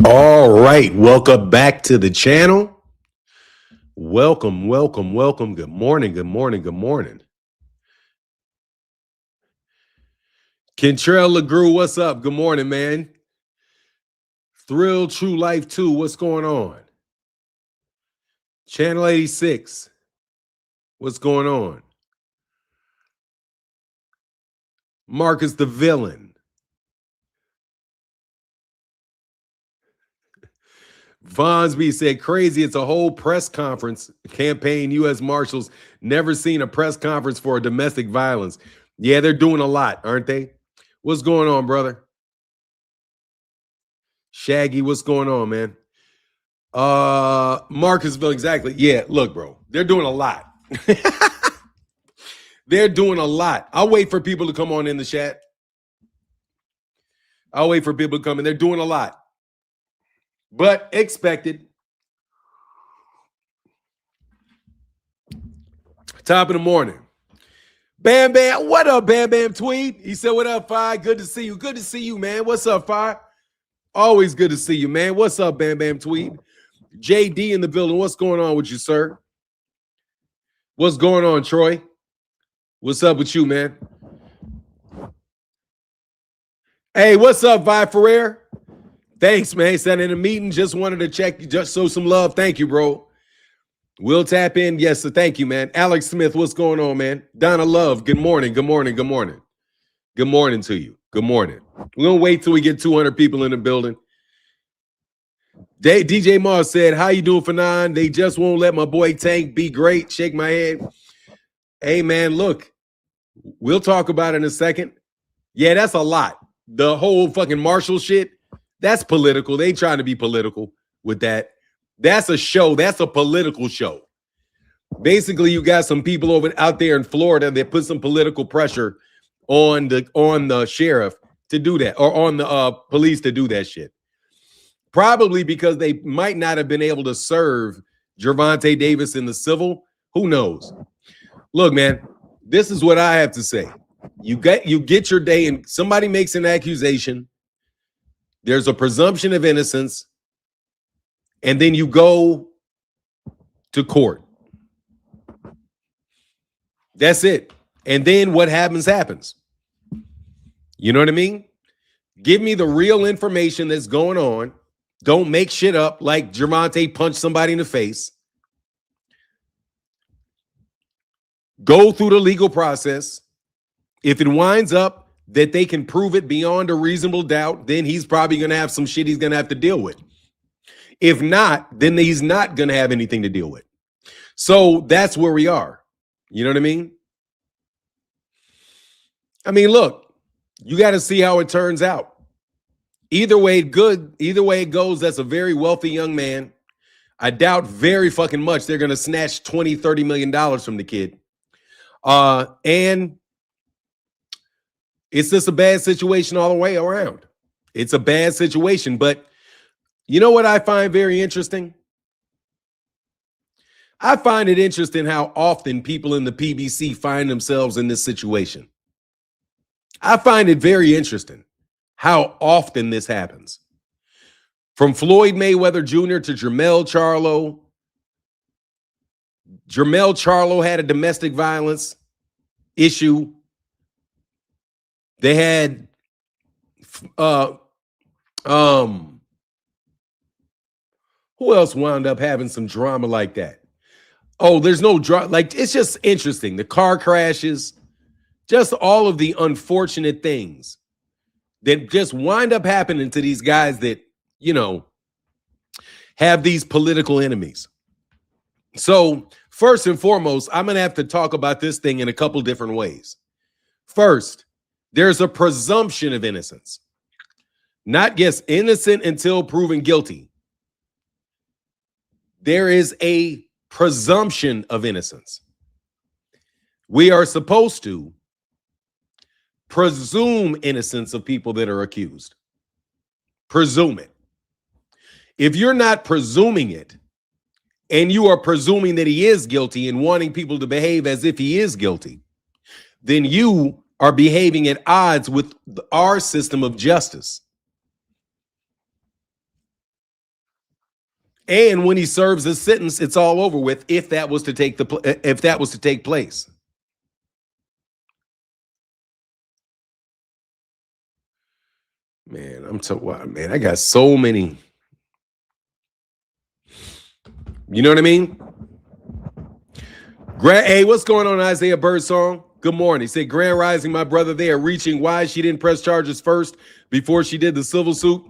All right, welcome back to the channel. Welcome. Good morning. Kentrell LeGrew, what's up? Good morning, man. Thrill True Life 2, what's going on? Channel 86, what's going on? Marcus the Villain. Vonsby said, crazy, it's a whole press conference campaign. U.S. Marshals never seen a press conference for a domestic violence. Yeah, they're doing a lot, aren't they? What's going on, brother? Shaggy, what's going on, man? Marcusville, exactly. Yeah, look, bro, they're doing a lot. They're doing a lot. I'll wait for people to come on in the chat. I'll wait for people to come in. They're doing a lot. But expected. Top of the morning. Bam Bam. What up, Bam Bam Tweed? He said, what up, Fi? Good to see you. Good to see you, man. What's up, Fi? Always good to see you, man. What's up, Bam Bam Tweed? JD in the building. What's going on with you, sir? What's going on, Troy? What's up with you, man? Hey, what's up, Vi Ferrer? Thanks, man. Sat in a meeting. Just wanted to check. Just show some love. Thank you, bro. We'll tap in. Yes, so thank you, man. Alex Smith, what's going on, man? Donna Love, good morning. Good morning to you. Good morning. We're going to wait till we get 200 people in the building. DJ Mars said, how you doing, Fanon? They just won't let my boy Tank be great. Shake my head. Hey, man, look, we'll talk about it in a second. Yeah, that's a lot. The whole fucking Marshall shit, that's political. They trying to be political with that. That's a show. That's a political show. Basically, you got some people out there in Florida that put some political pressure on the sheriff to do that, or on the police to do that shit. Probably because they might not have been able to serve Gervonta Davis in the civil. Who knows? Look, man, this is what I have to say. You get your day, and somebody makes an accusation. There's a presumption of innocence, and then you go to court. That's it. And then what happens. You know what I mean? Give me the real information that's going on. Don't make shit up like Gervonta punched somebody in the face. Go through the legal process. If it winds up that they can prove it beyond a reasonable doubt, then he's probably going to have some shit he's going to have to deal with. If not, then he's not going to have anything to deal with. So that's where we are. You know what I mean? I mean, look, you got to see how it turns out. Either way, good. Either way it goes, that's a very wealthy young man. I doubt very fucking much they're going to snatch $20, $30 million from the kid. And it's just a bad situation all the way around. It's a bad situation. But you know what I find very interesting? I find it interesting how often people in the PBC find themselves in this situation. I find it very interesting how often this happens. From Floyd Mayweather Jr. to Jermell Charlo. Jermell Charlo had a domestic violence issue. They had who else wound up having some drama like that? Oh, there's no drama. Like, it's just interesting. The car crashes, just all of the unfortunate things that just wind up happening to these guys that, you know, have these political enemies. So first and foremost, I'm going to have to talk about this thing in a couple different ways. First, there's a presumption of innocence. Not just innocent until proven guilty. There is a presumption of innocence. We are supposed to presume innocence of people that are accused. Presume it. If you're not presuming it, and you are presuming that he is guilty and wanting people to behave as if he is guilty, then you are behaving at odds with our system of justice. And when he serves the sentence, it's all over with if that was to take place. Man, I'm so wild, man. I got so many. You know what I mean? Hey, what's going on, Isaiah Birdsong? Good morning. He said, Grand Rising, my brother, they are reaching. Why she didn't press charges first before she did the civil suit?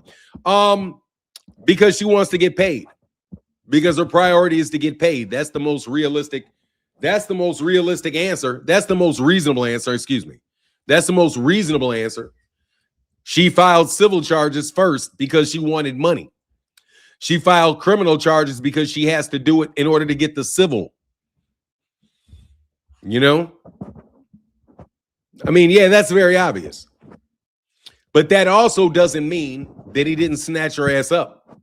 Because she wants to get paid. Because her priority is to get paid. That's the most realistic. That's the most realistic answer. That's the most reasonable answer. Excuse me. That's the most reasonable answer. She filed civil charges first because she wanted money. She filed criminal charges because she has to do it in order to get the civil. You know? I mean, yeah, that's very obvious. But that also doesn't mean that he didn't snatch her ass up.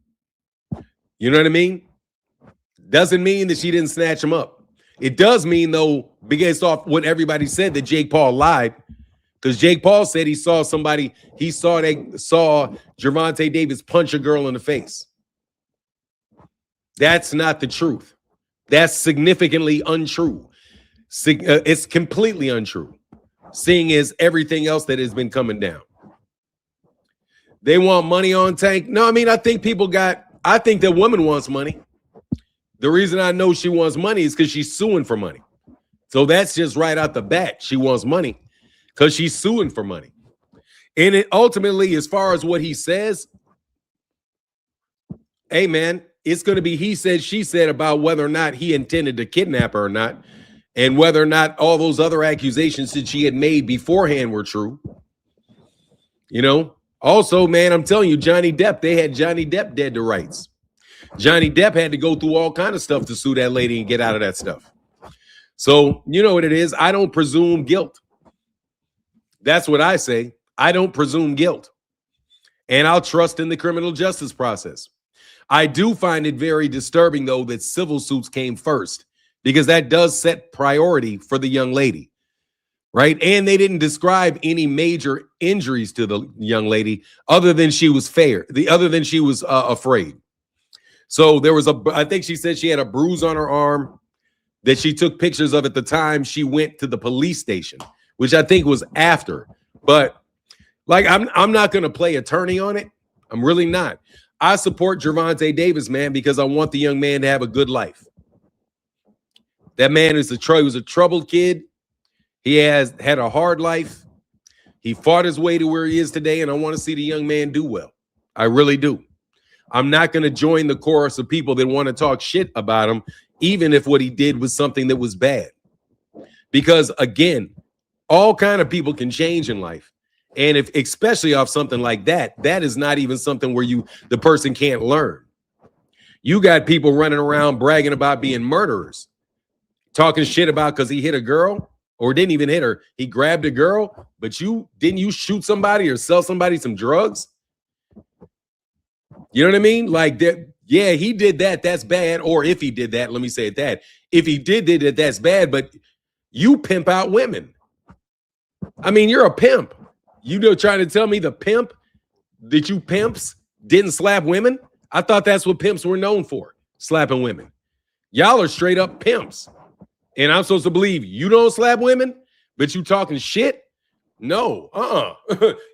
You know what I mean? Doesn't mean that she didn't snatch him up. It does mean, though, based off what everybody said, that Jake Paul lied. Because Jake Paul said he saw Gervonta Davis punch a girl in the face. That's not the truth. That's significantly untrue. It's completely untrue, seeing as everything else that has been coming down. They want money on Tank. No, I mean, I think that woman wants money. The reason I know she wants money is because she's suing for money. So that's just right out the bat. She wants money because she's suing for money. And it ultimately, as far as what he says, hey, man, it's going to be he said, she said about whether or not he intended to kidnap her or not, and whether or not all those other accusations that she had made beforehand were true. You know, also, man, I'm telling you, Johnny Depp, they had Johnny Depp dead to rights. Johnny Depp had to go through all kind of stuff to sue that lady and get out of that stuff. So, you know what it is? I don't presume guilt. That's what I say. I don't presume guilt. And I'll trust in the criminal justice process. I do find it very disturbing, though, that civil suits came first, because that does set priority for the young lady, right? And they didn't describe any major injuries to the young lady other than she was afraid. So there was I think she said she had a bruise on her arm that she took pictures of at the time she went to the police station, which I think was after. But like, I'm not going to play attorney on it. I'm really not. I support Gervonta Davis, man, because I want the young man to have a good life. That man was a troubled kid. He has had a hard life. He fought his way to where he is today, and I want to see the young man do well. I really do. I'm not going to join the chorus of people that want to talk shit about him, even if what he did was something that was bad. Because, again, all kind of people can change in life. And if, especially off something like that, that is not even something where the person can't learn. You got people running around bragging about being murderers, talking shit about because he hit a girl or didn't even hit her. He grabbed a girl, but didn't you shoot somebody or sell somebody some drugs? You know what I mean? Like that. Yeah, he did that. That's bad. Or if he did that, let me say it that. If he did it, that's bad. But you pimp out women. I mean, you're a pimp. You know, trying to tell me the pimp that you pimps didn't slap women? I thought that's what pimps were known for, slapping women. Y'all are straight up pimps. And I'm supposed to believe you don't slap women, but you talking shit? No,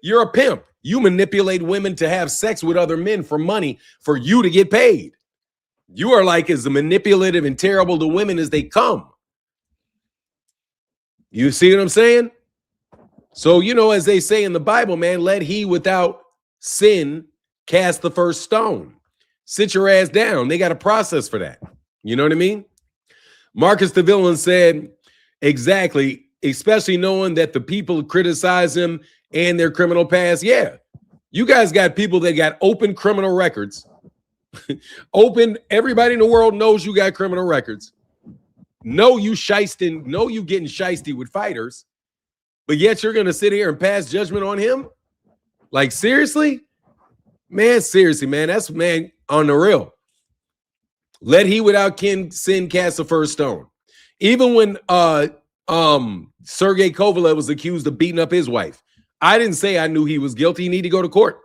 You're a pimp. You manipulate women to have sex with other men for money for you to get paid. You are like as manipulative and terrible to women as they come. You see what I'm saying? So, you know, as they say in the Bible, man, let he without sin cast the first stone. Sit your ass down. They got a process for that. You know what I mean? Marcus the Villain said, exactly, especially knowing that the people criticize him and their criminal past. Yeah, you guys got people that got open criminal records. Open, everybody in the world knows you got criminal records. Know you shysting, know you getting shysty with fighters, but yet you're going to sit here and pass judgment on him? Like, seriously? Man, seriously, man. That's, man, on the real. Let he without sin cast the first stone. Even when Sergey Kovalev was accused of beating up his wife, I didn't say I knew he was guilty. He needed to go to court.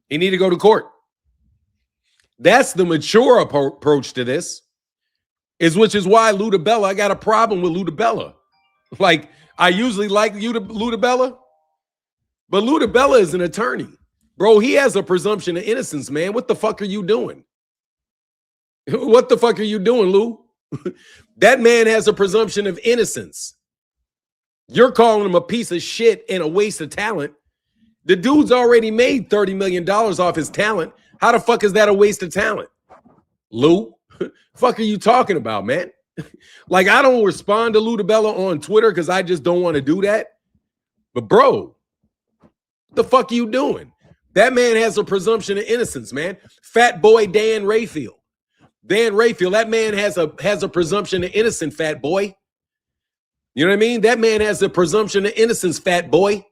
He needed to go to court. That's the mature approach to this. Which is why Ludabella, I got a problem with Ludabella. Like, I usually like Ludabella, but Ludabella is an attorney. Bro, he has a presumption of innocence, man. What the fuck are you doing? What the fuck are you doing, Lou? That man has a presumption of innocence. You're calling him a piece of shit and a waste of talent. The dude's already made $30 million off his talent. How the fuck is that a waste of talent? Lou, fuck are you talking about, man? Like, I don't respond to Ludabella on Twitter because I just don't want to do that. But bro, what the fuck are you doing? That man has a presumption of innocence, man. Fat boy Dan Rayfield. Dan Rayfield, that man has a presumption of innocence, fat boy. You know what I mean? That man has a presumption of innocence, fat boy.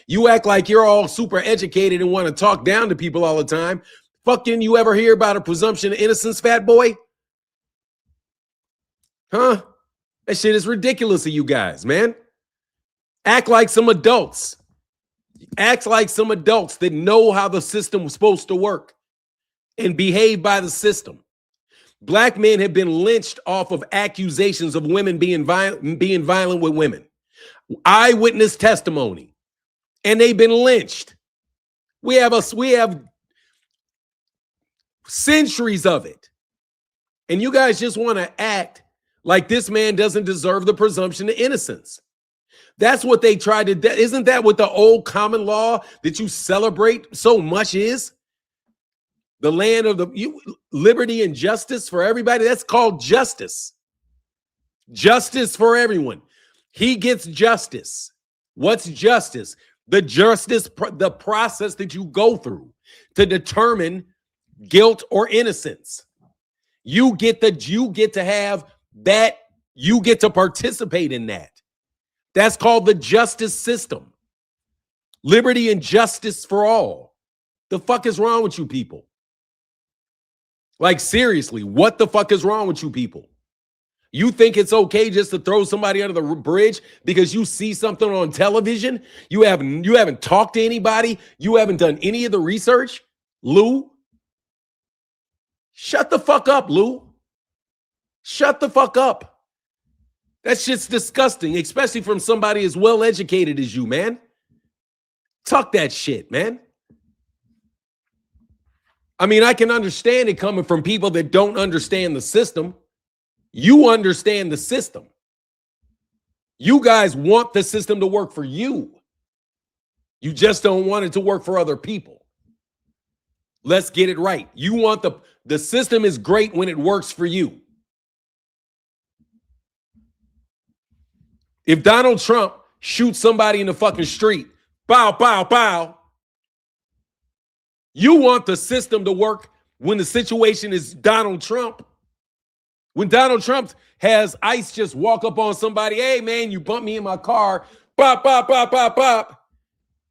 You act like you're all super educated and want to talk down to people all the time. Fucking you ever hear about a presumption of innocence, fat boy? Huh? That shit is ridiculous of you guys, man. Act like some adults. Act like some adults that know how the system was supposed to work and behave by the system. Black men have been lynched off of accusations of women being violent with women. Eyewitness testimony. And they've been lynched. We have centuries of it. And you guys just want to act like this man doesn't deserve the presumption of innocence. That's what they tried to do. Isn't that what the old common law that you celebrate so much is? The land of liberty and justice for everybody. That's called justice. Justice for everyone. He gets justice. What's justice? The process that you go through to determine guilt or innocence. You get to have that. You get to participate in that. That's called the justice system. Liberty and justice for all. The fuck is wrong with you people? Like, seriously, what the fuck is wrong with you people? You think it's okay just to throw somebody under the bridge because you see something on television? You haven't talked to anybody? You haven't done any of the research? Lou? Shut the fuck up, Lou. Shut the fuck up. That shit's disgusting, especially from somebody as well educated as you, man. Tuck that shit, man. I mean, I can understand it coming from people that don't understand the system. You understand the system. You guys want the system to work for you. You just don't want it to work for other people. Let's get it right. You want the system is great when it works for you. If Donald Trump shoots somebody in the fucking street, pow, pow, pow, you want the system to work when the situation is Donald Trump. When Donald Trump has ICE just walk up on somebody, hey, man, you bumped me in my car, pop, pop, pop, pop, pop.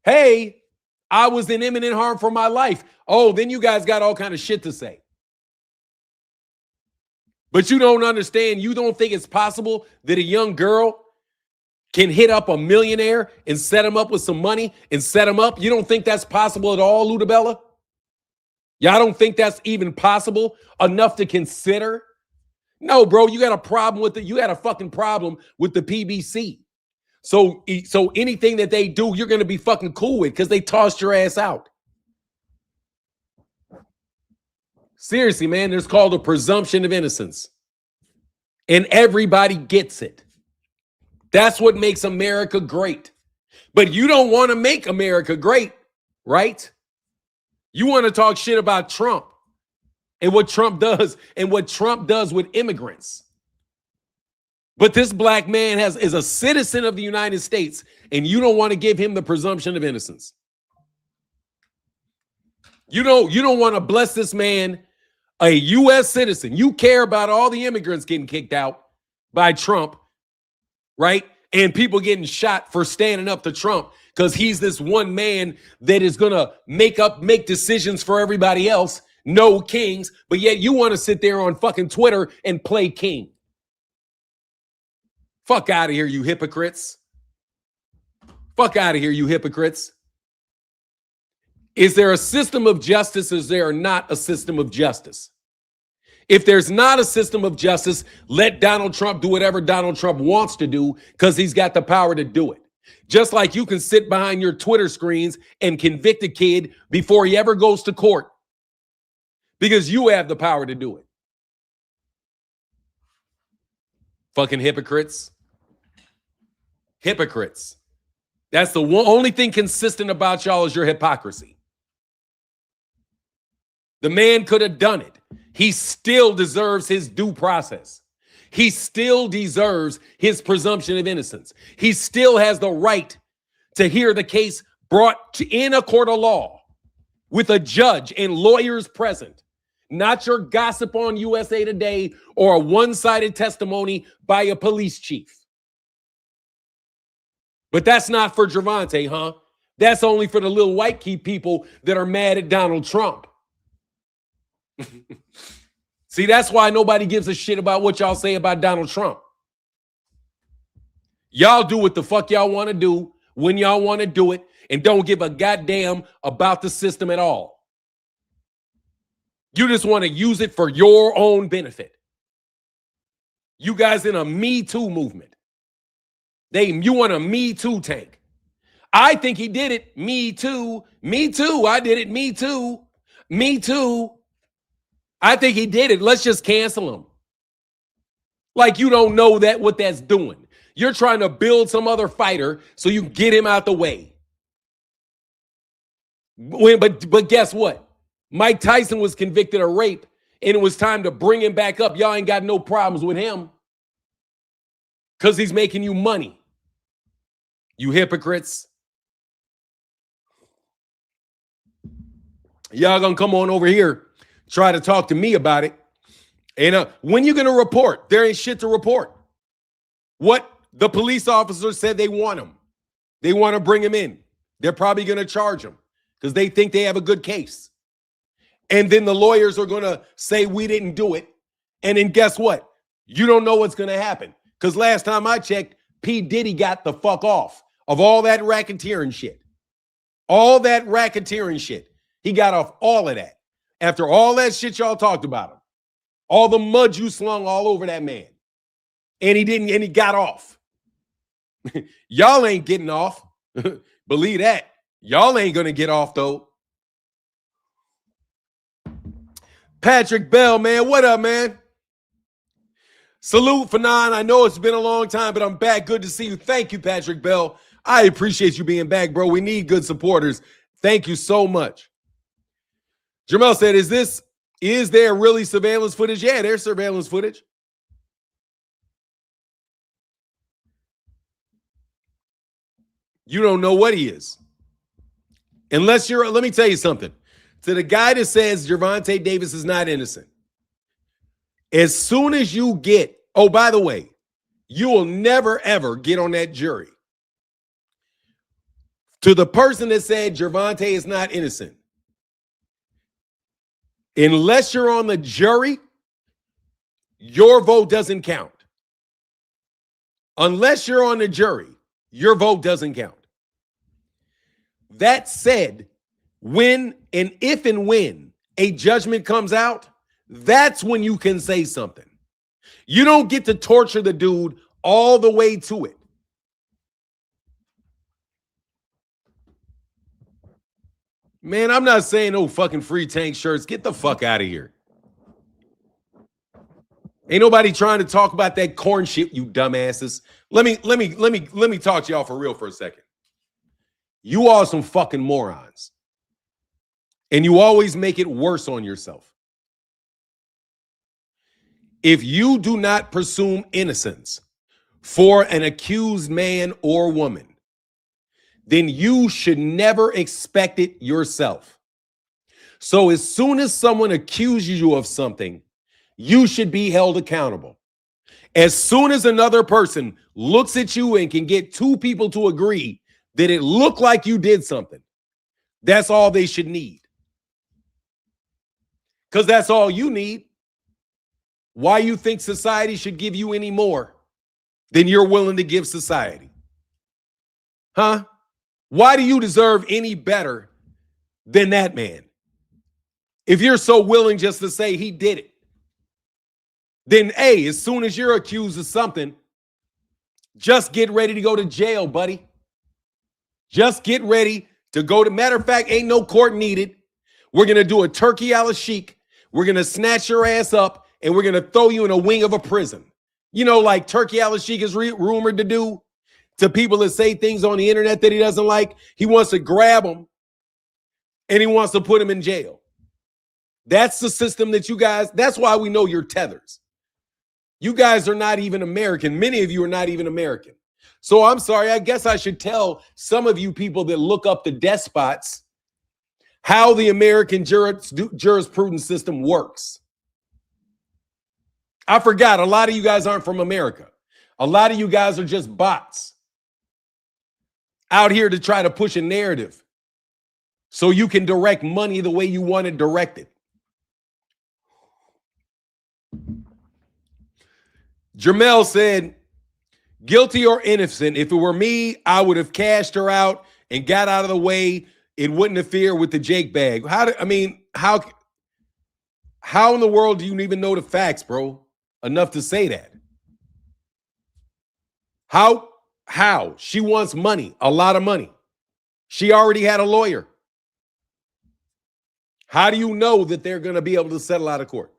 Hey, I was in imminent harm for my life. Oh, then you guys got all kind of shit to say. But you don't understand. You don't think it's possible that a young girl can hit up a millionaire and set him up with some money and set him up? You don't think that's possible at all, Ludabella? Y'all don't think that's even possible enough to consider? No, bro, you got a problem with it. You had a fucking problem with the PBC. So anything that they do, you're going to be fucking cool with because they tossed your ass out. Seriously, man, there's called a presumption of innocence. And everybody gets it. That's what makes America great. But you don't want to make America great, right? You want to talk shit about Trump and what Trump does and what Trump does with immigrants. But this black man is a citizen of the United States, and you don't want to give him the presumption of innocence. You don't want to bless this man, a U.S. citizen. You care about all the immigrants getting kicked out by Trump, right? And people getting shot for standing up to Trump because he's this one man that is going to make decisions for everybody else. No kings, but yet you want to sit there on fucking Twitter and play king. Fuck out of here, you hypocrites. Fuck out of here, you hypocrites. Is there a system of justice or is there not a system of justice? If there's not a system of justice, let Donald Trump do whatever Donald Trump wants to do because he's got the power to do it. Just like you can sit behind your Twitter screens and convict a kid before he ever goes to court because you have the power to do it. Fucking hypocrites. Hypocrites. That's the only thing consistent about y'all is your hypocrisy. The man could have done it. He still deserves his due process. He still deserves his presumption of innocence. He still has the right to hear the case brought in a court of law with a judge and lawyers present, not your gossip on USA Today or a one-sided testimony by a police chief. But that's not for Gervonta, huh? That's only for the little white key people that are mad at Donald Trump. See, that's why nobody gives a shit about what y'all say about Donald Trump. Y'all do what the fuck y'all want to do when y'all want to do it and don't give a goddamn about the system at all. You just want to use it for your own benefit. You guys in a Me Too movement. You want a Me Too tank. I think he did it. Me too. Me too. I did it. Me too. Me too. I think he did it. Let's just cancel him. Like you don't know that what that's doing. You're trying to build some other fighter so you can get him out the way. But guess what? Mike Tyson was convicted of rape and it was time to bring him back up. Y'all ain't got no problems with him because he's making you money. You hypocrites. Y'all gonna come on over here, try to talk to me about it. And when you gonna report? There ain't shit to report. What the police officers said they want him. They want to bring him in. They're probably gonna charge him because they think they have a good case. And then the lawyers are gonna say we didn't do it. And then guess what? You don't know what's gonna happen. Because last time I checked, P. Diddy got the fuck off of all that racketeering shit. All that racketeering shit. He got off all of that. After all that shit y'all talked about him. All the mud you slung all over that man. And he got off. Y'all ain't getting off. Believe that. Y'all ain't gonna get off though. Patrick Bell, man. What up, man? Salute, Fanon. I know it's been a long time, but I'm back. Good to see you. Thank you, Patrick Bell. I appreciate you being back, bro. We need good supporters. Thank you so much. Jamel said, is there really surveillance footage? Yeah, there's surveillance footage. You don't know what he is. Unless let me tell you something. To the guy that says Gervonta Davis is not innocent, as soon as you get, oh, by the way, you will never, ever get on that jury. To the person that said Gervonta is not innocent, unless you're on the jury, your vote doesn't count. Unless you're on the jury, your vote doesn't count. That said, when and if and when a judgment comes out, that's when you can say something. You don't get to torture the dude all the way to it. Man, I'm not saying no fucking free tank shirts. Get the fuck out of here. Ain't nobody trying to talk about that corn shit, you dumbasses. Let me talk to y'all for real for a second. You are some fucking morons. And you always make it worse on yourself. If you do not presume innocence for an accused man or woman, then you should never expect it yourself. So as soon as someone accuses you of something, you should be held accountable. As soon as another person looks at you and can get two people to agree that it looked like you did something, that's all they should need. Because that's all you need. Why you think society should give you any more than you're willing to give society? Huh? Why do you deserve any better than that man. If you're so willing just to say he did it, then A, as soon as you're accused of something, just get ready to go to jail, buddy. Just get ready to go to, matter of fact, ain't no court needed. We're going to do a turkey a la chic. We're going to snatch your ass up and we're going to throw you in a wing of a prison. You know, like turkey a la chic is rumored to do to people that say things on the internet that he doesn't like. He wants to grab them and he wants to put them in jail. That's the system that you guys, that's why we know you're tethers. You guys are not even American. Many of you are not even American. So I'm sorry, I guess I should tell some of you people that look up the despots how the American jurisprudence system works. I forgot, a lot of you guys aren't from America. A lot of you guys are just bots out here to try to push a narrative so you can direct money the way you want it directed. Jermel said, guilty or innocent, if it were me, I would have cashed her out and got out of the way. It wouldn't interfere with the Jake bag. How in the world do you even know the facts, bro? Enough to say that. How? She wants money, a lot of money. She already had a lawyer. How do you know that they're going to be able to settle out of court?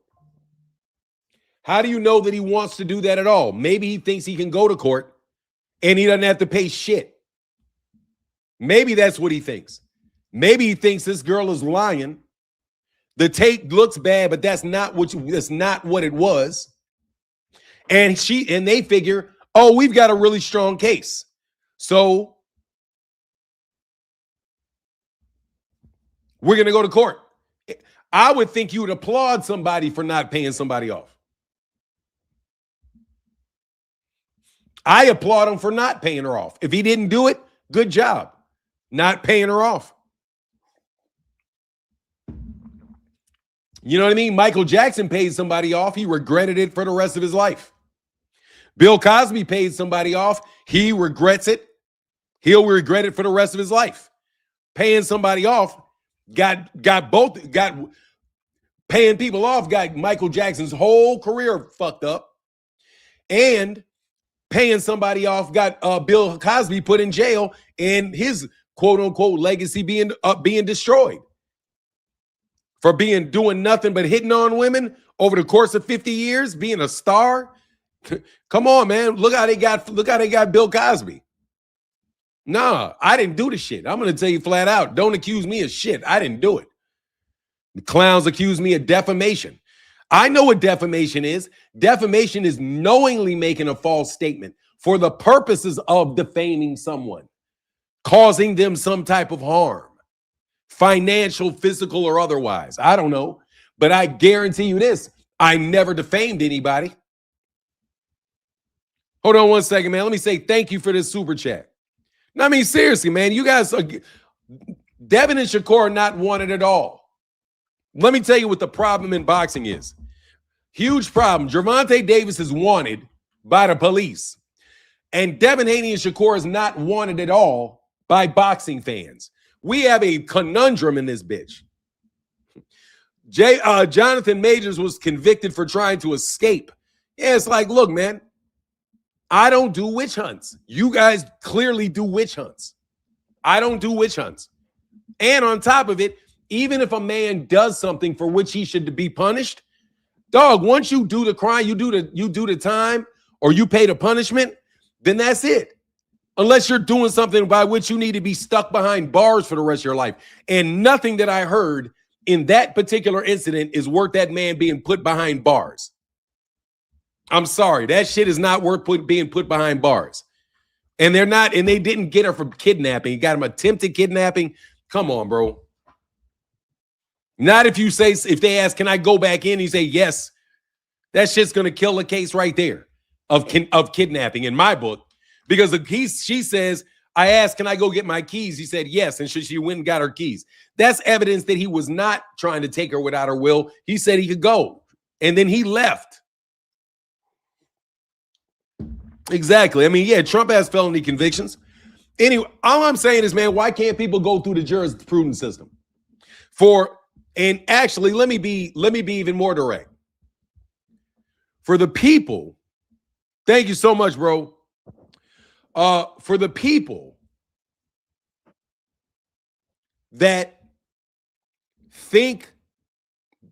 How do you know that he wants to do that at all? Maybe he thinks he can go to court and he doesn't have to pay shit. Maybe that's what he thinks. Maybe he thinks this girl is lying. The tape looks bad, but that's not what it was. And they figure, oh, we've got a really strong case. So we're going to go to court. I would think you would applaud somebody for not paying somebody off. I applaud him for not paying her off. If he didn't do it, good job. Not paying her off. You know what I mean? Michael Jackson paid somebody off. He regretted it for the rest of his life. Bill Cosby paid somebody off. He regrets it. He'll regret it for the rest of his life. Paying somebody off got paying people off got Michael Jackson's whole career fucked up. And paying somebody off got Bill Cosby put in jail and his quote unquote legacy being destroyed for doing nothing but hitting on women over the course of 50 years, being a star. Come on, man. Look how they got Bill Cosby. Nah, I didn't do the shit. I'm going to tell you flat out. Don't accuse me of shit. I didn't do it. The clowns accuse me of defamation. I know what defamation is. Defamation is knowingly making a false statement for the purposes of defaming someone, causing them some type of harm, financial, physical, or otherwise. I don't know, but I guarantee you this. I never defamed anybody. Hold on one second, man. Let me say thank you for this super chat. No, I mean, seriously, man, you guys are, Devin and Shakur are not wanted at all. Let me tell you what the problem in boxing is. Huge problem. Gervonta Davis is wanted by the police. And Devin Haney and Shakur is not wanted at all by boxing fans. We have a conundrum in this bitch. Jonathan Majors was convicted for trying to escape. Yeah, it's like, look, man, I don't do witch hunts. You guys clearly do witch hunts. I don't do witch hunts. And on top of it, even if a man does something for which he should be punished, dog, once you do the crime, you do the time, or you pay the punishment, then that's it. Unless you're doing something by which you need to be stuck behind bars for the rest of your life. And nothing that I heard in that particular incident is worth that man being put behind bars. I'm sorry. That shit is not worth being put behind bars. And they're not, and they didn't get her for kidnapping. He got him attempted kidnapping. Come on, bro. Not if they ask, can I go back in? You say yes. That shit's gonna kill the case right there of kidnapping in my book. Because she says, I asked, can I go get my keys? He said yes, and she went and got her keys. That's evidence that he was not trying to take her without her will. He said he could go, and then he left. Exactly. I mean, yeah, Trump has felony convictions. Anyway, all I'm saying is, man, why can't people go through the jurisprudence system? And actually, let me be even more direct. For the people, thank you so much, bro. For the people that think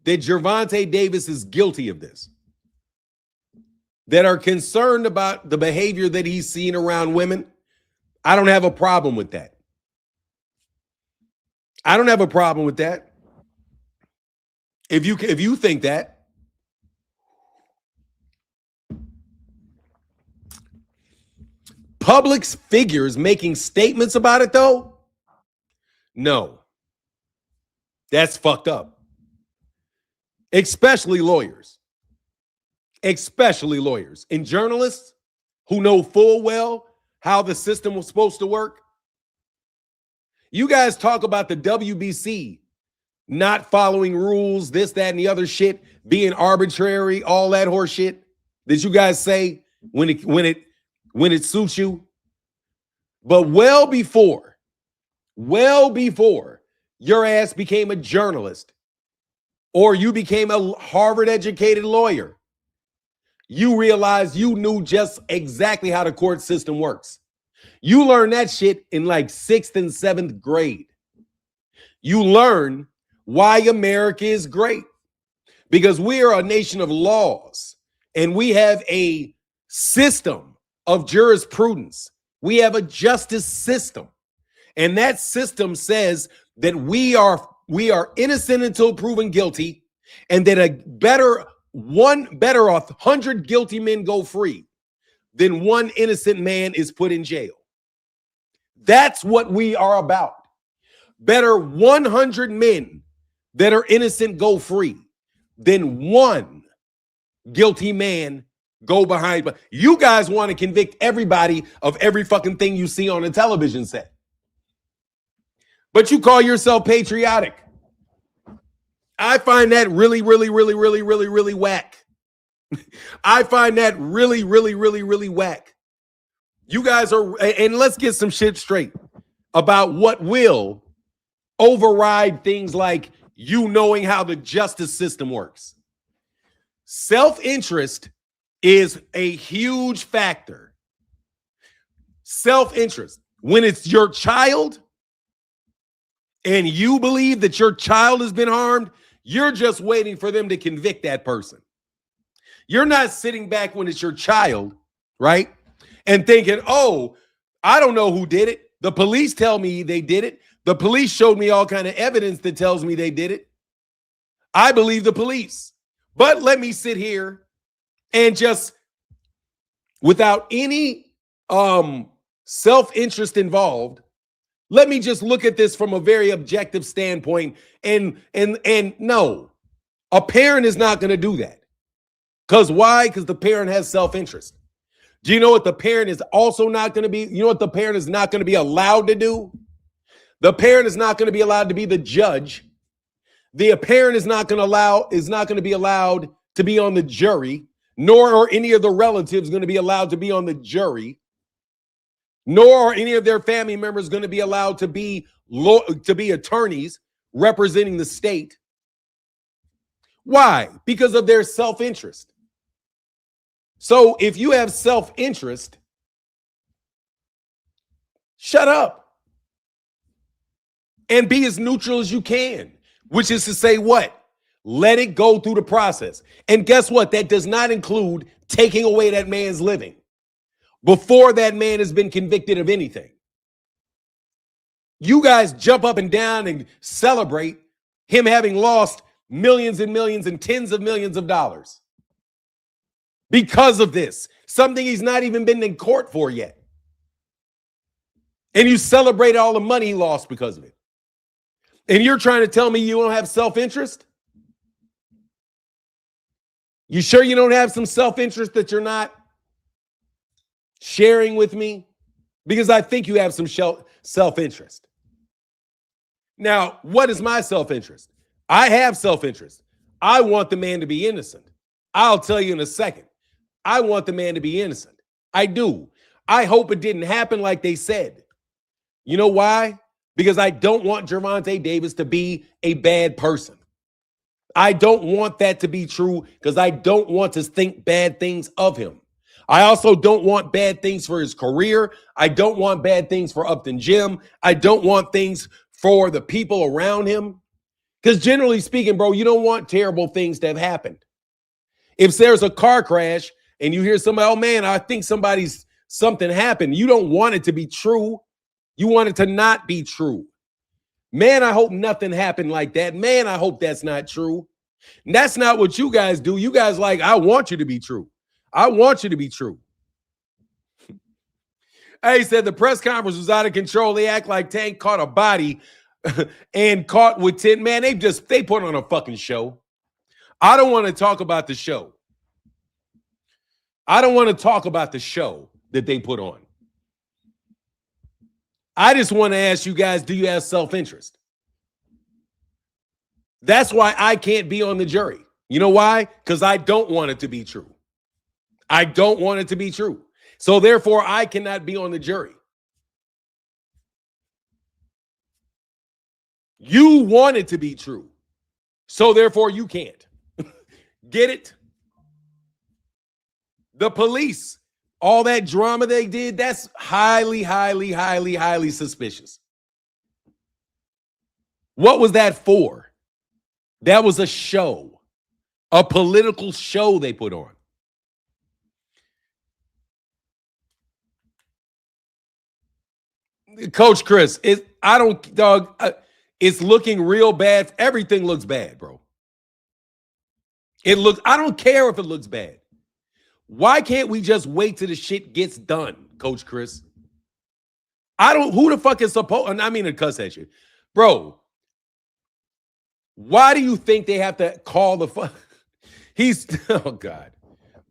that Gervonta Davis is guilty of this, that are concerned about the behavior that he's seen around women, I don't have a problem with that. I don't have a problem with that. If you think that, public figures making statements about it, though, no. That's fucked up. Especially lawyers. Especially lawyers and journalists who know full well how the system was supposed to work. You guys talk about the WBC not following rules, this, that, and the other shit, being arbitrary, all that horse shit that you guys say when it suits you. But well before your ass became a journalist or you became a Harvard-educated lawyer, you realized you knew just exactly how the court system works. You learned that shit in like 6th and 7th grade. You learn why America is great. Because we are a nation of laws and we have a system of jurisprudence. We have a justice system. And that system says that we are innocent until proven guilty, and that better 100 guilty men go free than one innocent man is put in jail. That's what we are about. Better 100 men that are innocent go free than one guilty man go behind. But you guys want to convict everybody of every fucking thing you see on a television set. But you call yourself patriotic. I find that really, really, really, really, really, really whack. I find that really, really, really, really whack. You guys are, and let's get some shit straight about what will override things like you knowing how the justice system works. Self-interest is a huge factor. Self-interest. When it's your child and you believe that your child has been harmed, you're just waiting for them to convict that person. You're not sitting back when it's your child, right? And thinking, oh, I don't know who did it. The police tell me they did it. The police showed me all kind of evidence that tells me they did it. I believe the police. But let me sit here and just, without any self-interest involved, let me just look at this from a very objective standpoint. And no, a parent is not going to do that. Because why? Because the parent has self-interest. Do you know what the parent is also not going to be? You know what the parent is not going to be allowed to do? The parent is not going to be allowed to be the judge. The parent is not going to be allowed to be on the jury, nor are any of the relatives going to be allowed to be on the jury, nor are any of their family members going to be allowed to be attorneys representing the state. Why? Because of their self-interest. So if you have self-interest, shut up and be as neutral as you can, which is to say what? Let it go through the process. And guess what? That does not include taking away that man's living before that man has been convicted of anything. You guys jump up and down and celebrate him having lost millions and millions and tens of millions of dollars because of this, something he's not even been in court for yet. And you celebrate all the money he lost because of it. And you're trying to tell me you don't have self-interest? You sure you don't have some self-interest that you're not sharing with me? Because I think you have some self-interest. Now, what is my self-interest? I have self-interest. I want the man to be innocent. I'll tell you in a second. I want the man to be innocent. I do. I hope it didn't happen like they said. You know why? because I don't want Gervonta Davis to be a bad person. I don't want that to be true because I don't want to think bad things of him. I also don't want bad things for his career. I don't want bad things for Upton Gym. I don't want things for the people around him. Because generally speaking, bro, you don't want terrible things to have happened. If there's a car crash and you hear somebody, oh man, I think something happened. You don't want it to be true. You want it to not be true. Man, I hope nothing happened like that. Man, I hope that's not true. And that's not what you guys do. You guys like, I want you to be true. I want you to be true. He said the press conference was out of control. They act like Tank caught a body and caught with 10. Man, they put on a fucking show. I don't want to talk about the show. I don't want to talk about the show that they put on. I just want to ask you guys, do you have self-interest? That's why I can't be on the jury. You know why? Because I don't want it to be true. I don't want it to be true. So therefore, I cannot be on the jury. You want it to be true. So therefore, you can't. Get it? The police, all that drama they did, that's highly, highly, highly, highly suspicious. What was that for? That was a show, a political show they put on. Coach Chris, it's looking real bad. Everything looks bad, bro. I don't care if it looks bad. Why can't we just wait till the shit gets done, Coach Chris? Who the fuck is supposed, I mean to cuss at you. Bro, why do you think they have to call the fuck? Oh God.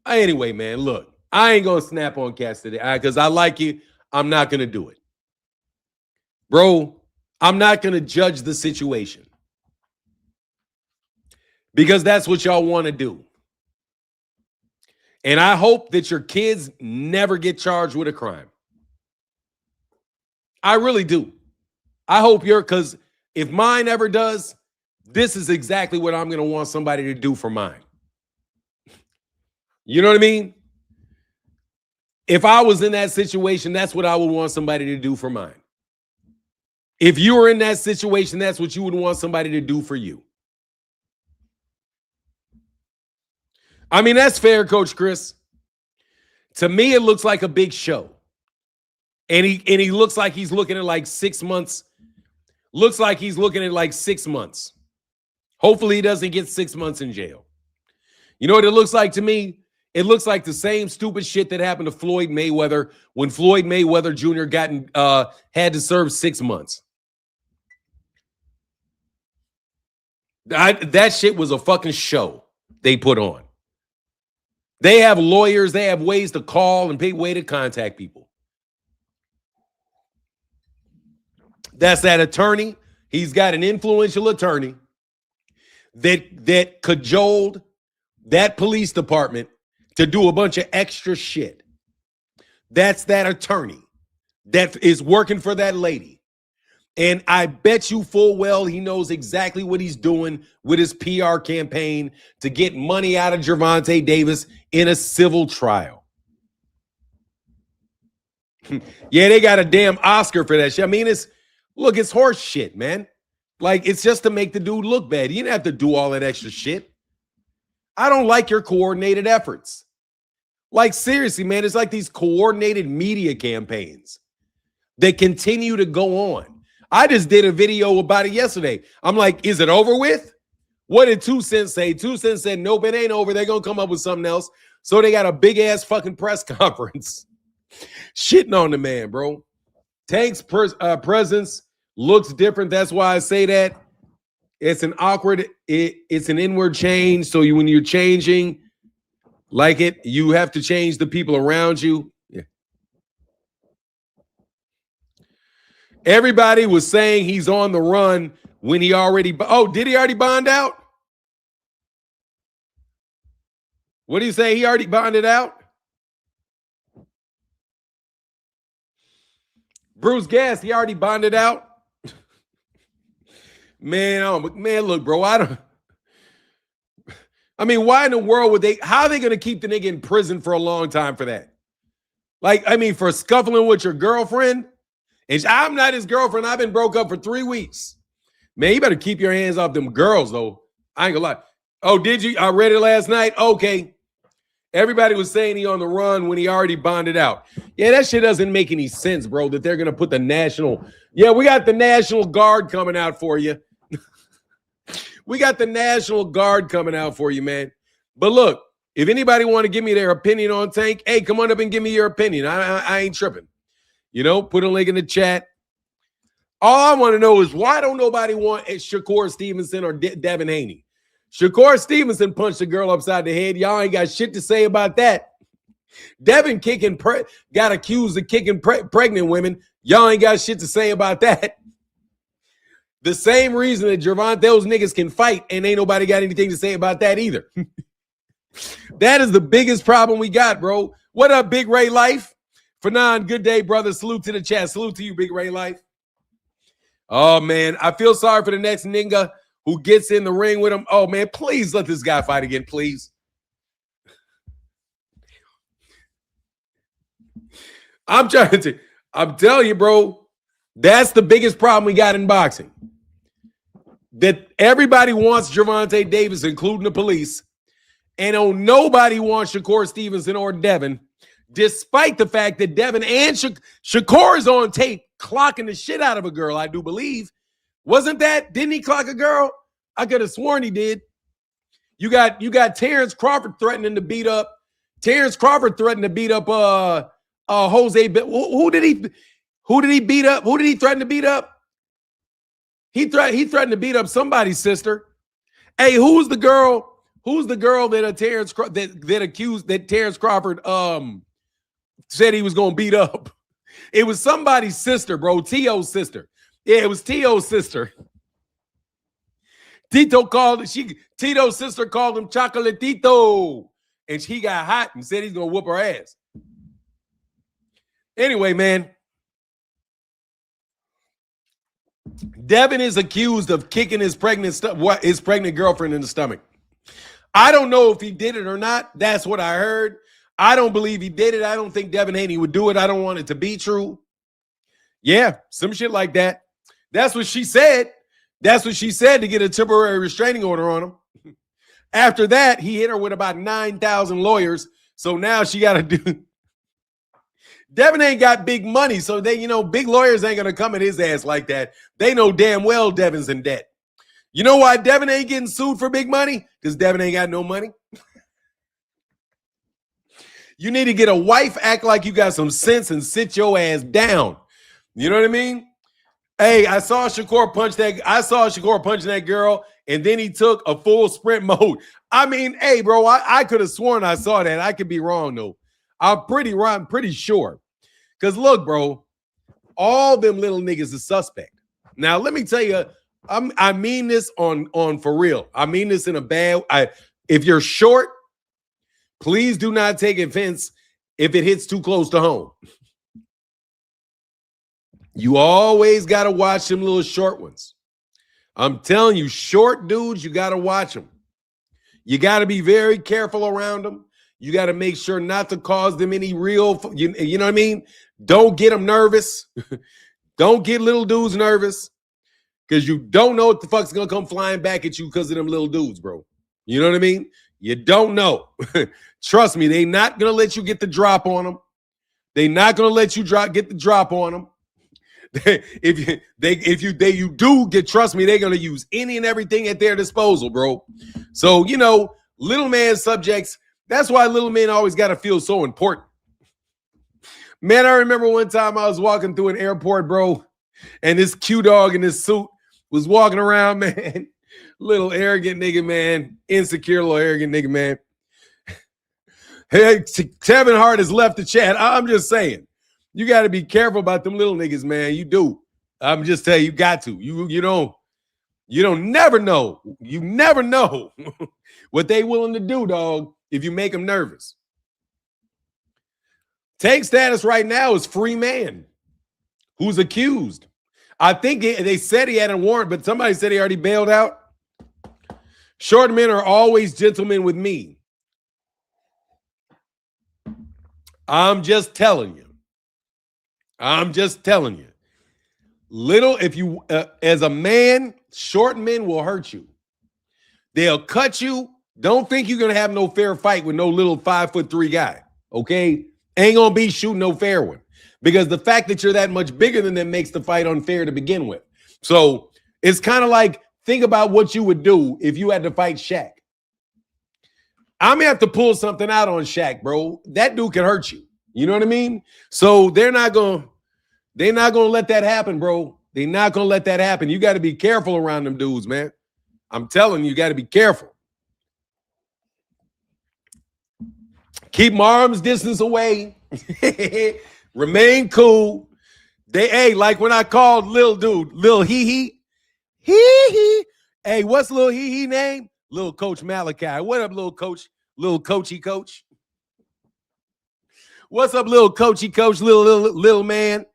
Anyway, man, look, I ain't going to snap on cats today because I like you. I'm not going to do it. Bro, I'm not going to judge the situation because that's what y'all want to do. And I hope that your kids never get charged with a crime. I really do. I hope because if mine ever does, this is exactly what I'm going to want somebody to do for mine. You know what I mean? If I was in that situation, that's what I would want somebody to do for mine. If you were in that situation, that's what you would want somebody to do for you. I mean, that's fair, Coach Chris. To me, it looks like a big show. And he looks like he's looking at like 6 months. Looks like he's looking at like 6 months. Hopefully he doesn't get 6 months in jail. You know what it looks like to me? It looks like the same stupid shit that happened to Floyd Mayweather when Floyd Mayweather Jr. had to serve 6 months. That shit was a fucking show they put on. They have lawyers. They have ways to call and pay way to contact people. That's that attorney. He's got an influential attorney that cajoled that police department to do a bunch of extra shit. That's that attorney that is working for that lady. And I bet you full well he knows exactly what he's doing with his PR campaign to get money out of Gervonta Davis in a civil trial. Yeah, they got a damn Oscar for that shit. I mean, it's horse shit, man. Like, it's just to make the dude look bad. You didn't have to do all that extra shit. I don't like your coordinated efforts. Like, seriously, man, it's like these coordinated media campaigns that continue to go on. I just did a video about it yesterday. I'm like, is it over with? What did 2 Cents say? 2 Cents said, nope, it ain't over. They're going to come up with something else. So they got a big-ass fucking press conference. Shitting on the man, bro. Tank's presence looks different. That's why I say that. It's an awkward, it's an inward change. So when you're changing like it, you have to change the people around you. Yeah. Everybody was saying he's on the run when he already, did he already bond out? What do you say? He already bonded out? Bruce Gass, he already bonded out? Man, look, bro, I mean, why in the world would how are they going to keep the nigga in prison for a long time for that? Like, I mean, for scuffling with your girlfriend? And I'm not his girlfriend. I've been broke up for 3 weeks. Man, you better keep your hands off them girls, though. I ain't gonna lie. Oh, did you? I read it last night. Okay. Everybody was saying he on the run when he already bonded out. Yeah, that shit doesn't make any sense, bro, that they're going to put the national. Yeah, we got the National Guard coming out for you. We got the National Guard coming out for you, man. But look, if anybody want to give me their opinion on Tank, hey, come on up and give me your opinion. I ain't tripping. You know, put a link in the chat. All I want to know is why don't nobody want Shakur Stevenson or Devin Haney? Shakur Stevenson punched a girl upside the head. Y'all ain't got shit to say about that. Devin got accused of kicking pregnant women. Y'all ain't got shit to say about that. The same reason that Gervonta, those niggas can fight, and ain't nobody got anything to say about that either. That is the biggest problem we got, bro. What up, Big Ray Life? Fanon, good day, brother. Salute to the chat. Salute to you, Big Ray Life. Oh, man. I feel sorry for the next nigga who gets in the ring with him. Oh, man, please let this guy fight again, please. I'm telling you, bro, that's the biggest problem we got in boxing. That everybody wants Gervonta Davis, including the police, and nobody wants Shakur Stevenson or Devin, despite the fact that Devin and Shakur is on tape clocking the shit out of a girl, I do believe. Wasn't that? Didn't he clock a girl? I could have sworn he did. You got Terrence Crawford threatening to beat up. Terrence Crawford threatened to beat up Jose. Who did he beat up? Who did he threaten to beat up? He threatened to beat up somebody's sister. Hey, who's the girl that Terrence Crawford said he was gonna beat up? It was somebody's sister, bro. Tio's sister. Yeah, it was Tio's sister. Tito's sister called him Chocolatito, and he got hot and said he's gonna whoop her ass. Anyway, man, Devin is accused of kicking his pregnant girlfriend in the stomach. I don't know if he did it or not. That's what I heard. I don't believe he did it. I don't think Devin Haney would do it. I don't want it to be true. Yeah, some shit like that. That's what she said. That's what she said to get a temporary restraining order on him. After that, he hit her with about 9,000 lawyers. So now she got to do. Devin ain't got big money. So big lawyers ain't going to come at his ass like that. They know damn well Devin's in debt. You know why Devin ain't getting sued for big money? Because Devin ain't got no money. You need to get a wife, act like you got some sense, and sit your ass down. You know what I mean? Hey, I saw Shakur punching that girl, and then he took a full sprint mode. I mean, hey, bro, I could have sworn I saw that. I could be wrong, though. I'm pretty sure. Because look, bro, all them little niggas is suspect. Now, let me tell you, I mean this on for real. I mean this in a bad. If you're short, please do not take offense if it hits too close to home. You always got to watch them little short ones. I'm telling you, short dudes, you got to watch them. You got to be very careful around them. You got to make sure not to cause them any real, you know what I mean? Don't get them nervous. Don't get little dudes nervous because you don't know what the fuck's going to come flying back at you because of them little dudes, bro. You know what I mean? You don't know. Trust me, they not going to let you get the drop on them. They not going to let you get the drop on them. If you do get, trust me, they're going to use any and everything at their disposal, bro. So, little man subjects, that's why little men always got to feel so important. Man, I remember one time I was walking through an airport, bro, and this Q dog in this suit was walking around, man. Little arrogant nigga, man. Insecure little arrogant nigga, man. Hey, Kevin Hart has left the chat. I'm just saying. You got to be careful about them little niggas, man. You do. I'm just telling you, you got to. You don't never know. You never know what they willing to do, dog, if you make them nervous. Tank status right now is free man who's accused. I think they said he had a warrant, but somebody said he already bailed out. Short men are always gentlemen with me. I'm just telling you. I'm just telling you. Little, if you, as a man, short men will hurt you. They'll cut you. Don't think you're going to have no fair fight with no little 5'3" guy. Okay? Ain't going to be shooting no fair one. Because the fact that you're that much bigger than them makes the fight unfair to begin with. So it's kind of like, think about what you would do if you had to fight Shaq. I'm going to have to pull something out on Shaq, bro. That dude can hurt you. You know what I mean? So they're not going to let that happen, bro. They're not going to let that happen. You got to be careful around them dudes, man. I'm telling you, you got to be careful. Keep my arms distance away. Remain cool. Hey, like when I called Lil Dude, Lil Hee Hee. Hey, what's Lil Hee Hee name? Lil Coach Malachi. What up, Lil Coach? Lil Coachy Coach. What's up, Lil Coachy Coach? Lil man.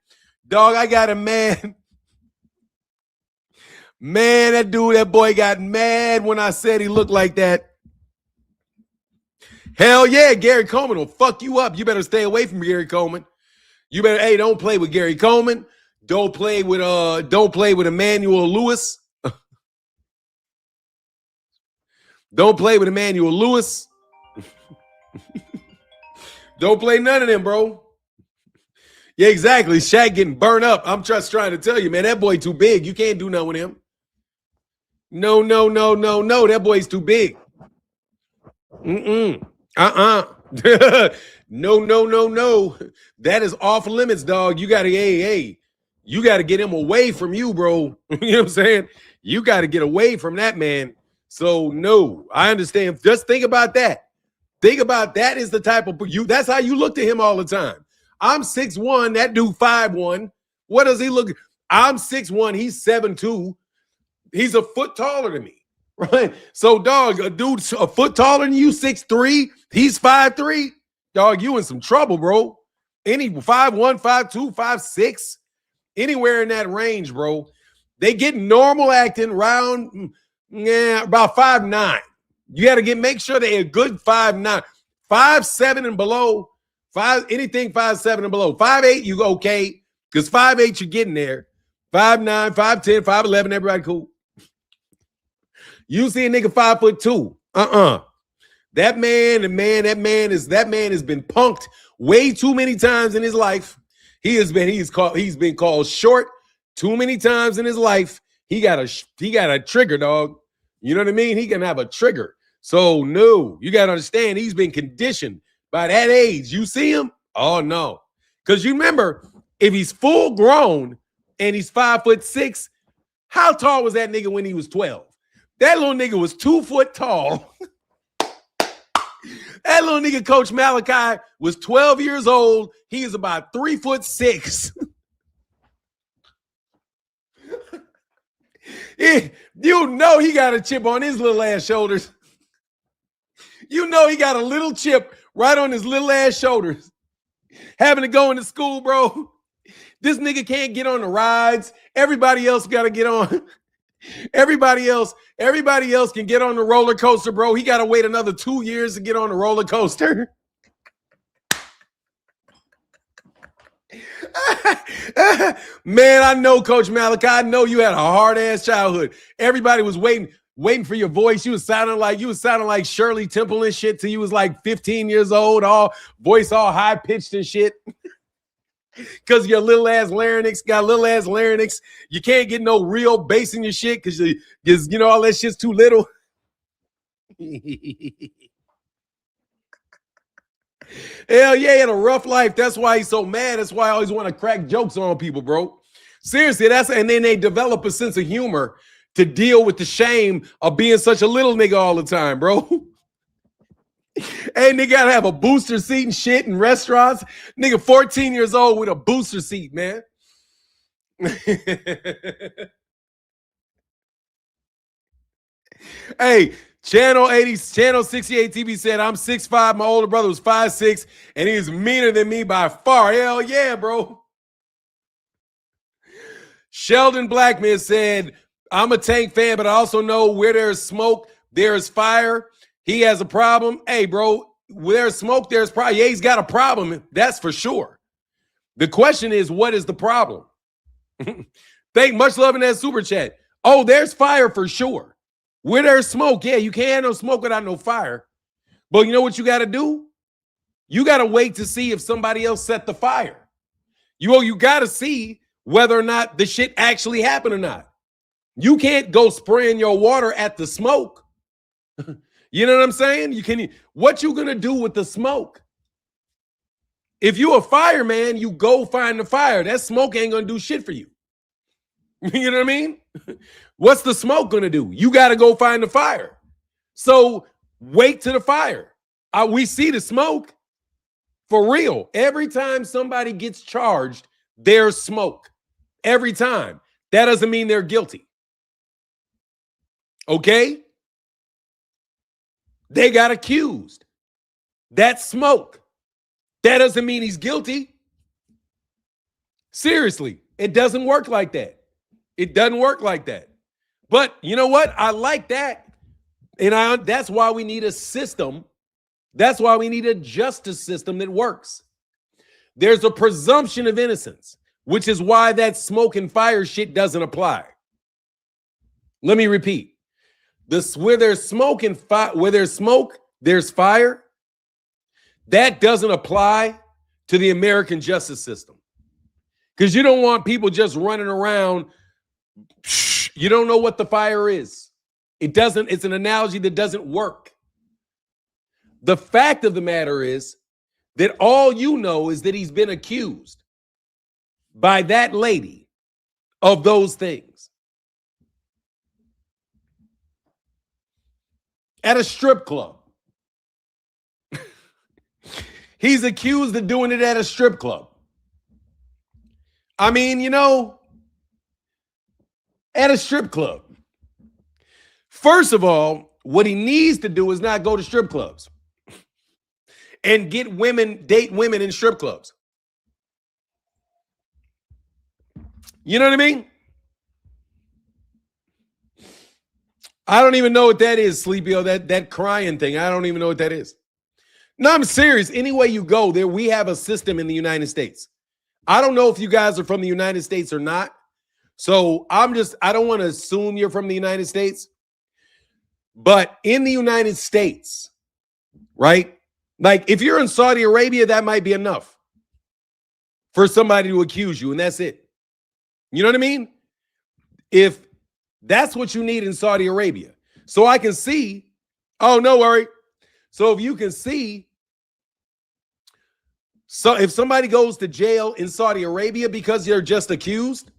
Dog, I got a man. Man, that boy got mad when I said he looked like that. Hell yeah, Gary Coleman will fuck you up. You better stay away from Gary Coleman. You better, hey, don't play with Gary Coleman. Don't play with Emmanuel Lewis. Don't play with Emmanuel Lewis. Don't play none of them, bro. Yeah, exactly. Shaq getting burnt up. I'm just trying to tell you, man, that boy too big. You can't do nothing with him. No. That boy's too big. No. That is off limits, dog. You got to, you got to get him away from you, bro. You know what I'm saying? You got to get away from that man. So, no, I understand. Just think about that. Think about that is the type of you. That's how you look to him all the time. I'm 6'1", that dude 5'1". What does he look? I'm 6'1", he's 7'2". He's a foot taller than me, right? So, dog, a dude a foot taller than you, 6'3", he's 5'3". Dog, you in some trouble, bro. Any 5'1", 5'2", 5'6", anywhere in that range, bro. They get normal acting around about 5'9". You got to make sure they're a good 5'9", 5'7" and below. Anything 5'7" and below. 5'8", you go okay, because 5'8", you're getting there. 5'9", 5'10", 5'11", everybody cool. You see a nigga 5'2". That man has been punked way too many times in his life. He's been called short too many times in his life. He got a trigger, dog. You know what I mean? He can have a trigger. So no, you got to understand he's been conditioned by that age. You see him? Oh no. Because you remember, if he's full grown and he's 5'6", how tall was that nigga when he was 12? That little nigga was 2 foot tall. That little nigga, Coach Malachi, was 12 years old. He is about 3'6". You know he got a chip on his little ass shoulders. You know he got a little chip right on his little ass shoulders. Having to go into school, bro. This nigga can't get on the rides. Everybody else got to get on. Everybody else can get on the roller coaster, bro. He got to wait another 2 years to get on the roller coaster. Man, I know, Coach Malachi. I know you had a hard-ass childhood. Everybody was waiting for your voice. You was sounding like Shirley Temple and shit till you was like 15 years old, all voice all high-pitched and shit. Because your little ass larynx got little ass larynx. You can't get no real bass in your shit because you know all that shit's too little. Hell yeah, he had a rough life. That's why he's so mad. That's why I always want to crack jokes on people, bro. Seriously, and then they develop a sense of humor to deal with the shame of being such a little nigga all the time, bro. Hey, nigga gotta have a booster seat and shit in restaurants. Nigga 14 years old with a booster seat, man. Hey, Channel 68 TV said, I'm 6'5". My older brother was 5'6", and he's meaner than me by far. Hell yeah, bro. Sheldon Blackman said, I'm a Tank fan, but I also know where there's smoke, there's fire. He has a problem. Hey, bro, where there's smoke, there's fire. Yeah, he's got a problem. That's for sure. The question is, what is the problem? Much love in that super chat. Oh, there's fire for sure. Where there's smoke, yeah, you can't have no smoke without no fire. But you know what you got to do? You got to wait to see if somebody else set the fire. You got to see whether or not the shit actually happened or not. You can't go spraying your water at the smoke. You know what I'm saying? What you going to do with the smoke? If you a fireman, you go find the fire. That smoke ain't going to do shit for you. You know what I mean? What's the smoke going to do? You got to go find the fire. So wait to the fire. We see the smoke for real. Every time somebody gets charged, there's smoke. Every time. That doesn't mean they're guilty. Okay? They got accused. That's smoke. That doesn't mean he's guilty. Seriously, it doesn't work like that. It doesn't work like that. But you know what? I like that. And that's why we need a system. That's why we need a justice system that works. There's a presumption of innocence, which is why that smoke and fire shit doesn't apply. Let me repeat. Where there's smoke and fire, where there's smoke, there's fire. That doesn't apply to the American justice system. Because you don't want people just running around. You don't know what the fire is. It's an analogy that doesn't work. The fact of the matter is that all you know is that he's been accused by that lady of those things. At a strip club. He's accused of doing it at a strip club. I mean, at a strip club. First of all, what he needs to do is not go to strip clubs and date women in strip clubs. You know what I mean? I don't even know what that is, Sleepio, that crying thing. I don't even know what that is. No, I'm serious. Anyway you go there, we have a system in the United States. I don't know if you guys are from the United States or not. So I don't want to assume you're from the United States. But in the United States, right? Like if you're in Saudi Arabia, that might be enough for somebody to accuse you, and that's it. You know what I mean? If that's what you need in Saudi Arabia. So I can see, oh, no worry. So if you can see, so if somebody goes to jail in Saudi Arabia because they're just accused,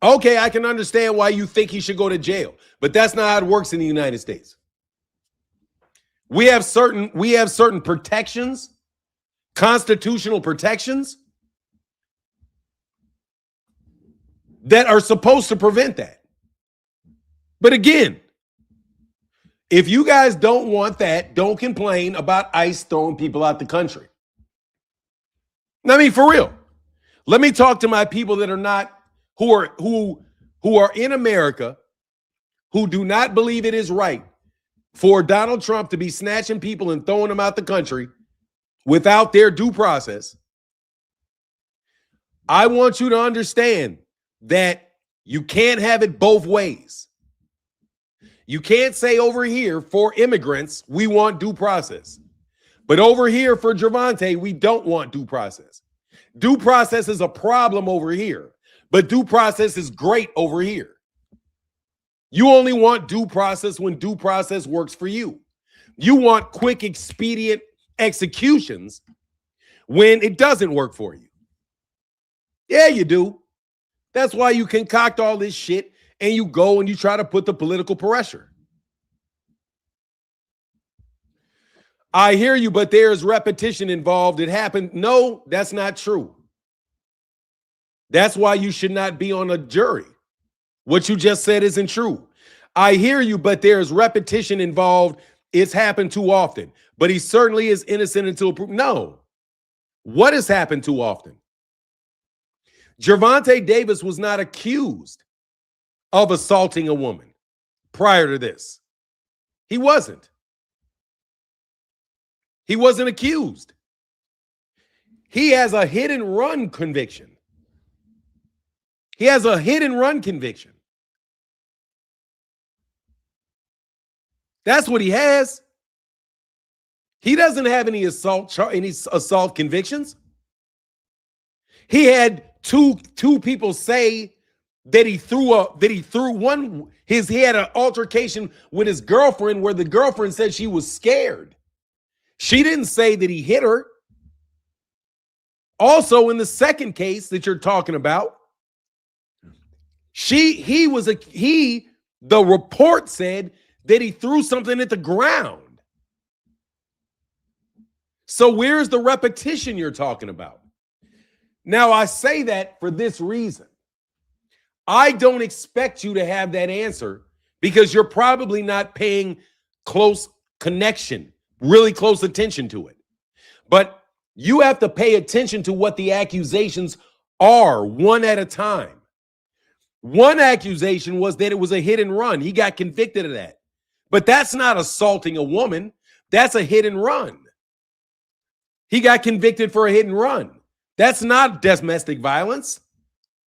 okay, I can understand why you think he should go to jail, but that's not how it works in the United States. We have certain protections, constitutional protections that are supposed to prevent that. But again, if you guys don't want that, don't complain about ICE throwing people out the country. I mean, for real. Let me talk to my people that are not, who are in America, who do not believe it is right for Donald Trump to be snatching people and throwing them out the country without their due process. I want you to understand that you can't have it both ways. You can't say over here for immigrants, we want due process. But over here for Gervonta, we don't want due process. Due process is a problem over here, but due process is great over here. You only want due process when due process works for you. You want quick, expedient executions when it doesn't work for you. Yeah, you do. That's why you concoct all this shit and you go and you try to put the political pressure. I hear you, but there's repetition involved. It happened. No, that's not true. That's why you should not be on a jury. What you just said isn't true. I hear you, but there's repetition involved. It's happened too often. But he certainly is innocent until proven. No. What has happened too often? Gervonta Davis was not accused of assaulting a woman prior to this. He wasn't. He wasn't accused. He has a hit and run conviction. He has a hit and run conviction. That's what he has. He doesn't have any assault convictions. He had two people say that he had an altercation with his girlfriend where the girlfriend said she was scared. She didn't say that he hit her. Also, in the second case that you're talking about, the report said that he threw something at the ground. So where's the repetition you're talking about? Now, I say that for this reason. I don't expect you to have that answer because you're probably not paying close connection, really close attention to it. But you have to pay attention to what the accusations are one at a time. One accusation was that it was a hit and run. He got convicted of that. But that's not assaulting a woman. That's a hit and run. He got convicted for a hit and run. That's not domestic violence.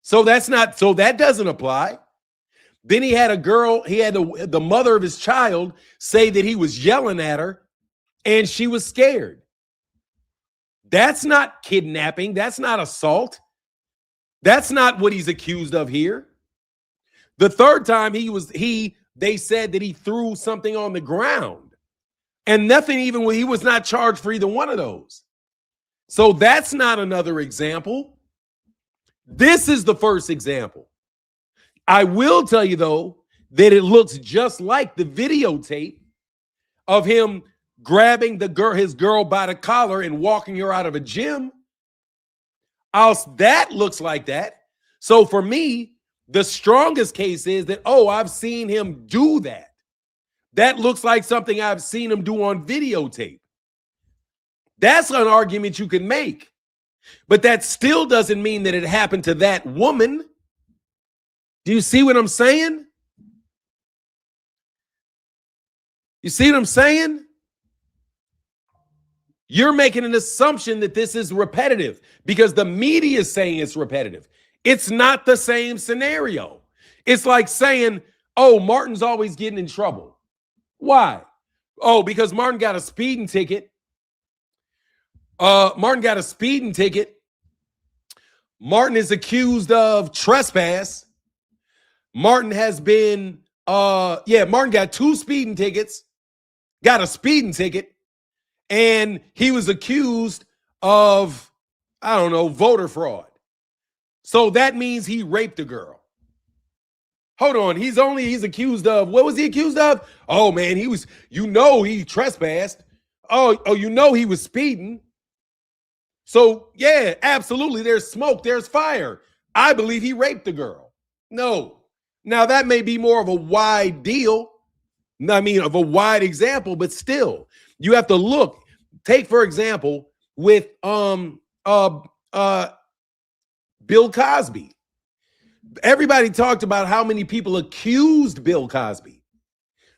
So that doesn't apply. Then he had the mother of his child say that he was yelling at her and she was scared. That's not kidnapping. That's not assault. That's not what he's accused of here. The third time they said that he threw something on the ground and he was not charged for either one of those. So that's not another example. This is the first example. I will tell you, though, that it looks just like the videotape of him grabbing his girl by the collar and walking her out of a gym. That looks like that. So for me, the strongest case is that, I've seen him do that. That looks like something I've seen him do on videotape. That's an argument you can make. But that still doesn't mean that it happened to that woman. Do you see what I'm saying? You see what I'm saying? You're making an assumption that this is repetitive because the media is saying it's repetitive. It's not the same scenario. It's like saying, Martin's always getting in trouble. Why? Because Martin got a speeding ticket. Martin is accused of trespass. Martin has been, Martin got 2 speeding tickets, got a speeding ticket, and he was accused of, voter fraud. So that means he raped a girl. Hold on, he's accused of, what was he accused of? Oh man, he trespassed. He was speeding. So, yeah, absolutely. There's smoke. There's fire. I believe he raped the girl. No. Now, that may be more of a wide deal. Of a wide example, but still, you have to look. Take, for example, with Bill Cosby. Everybody talked about how many people accused Bill Cosby.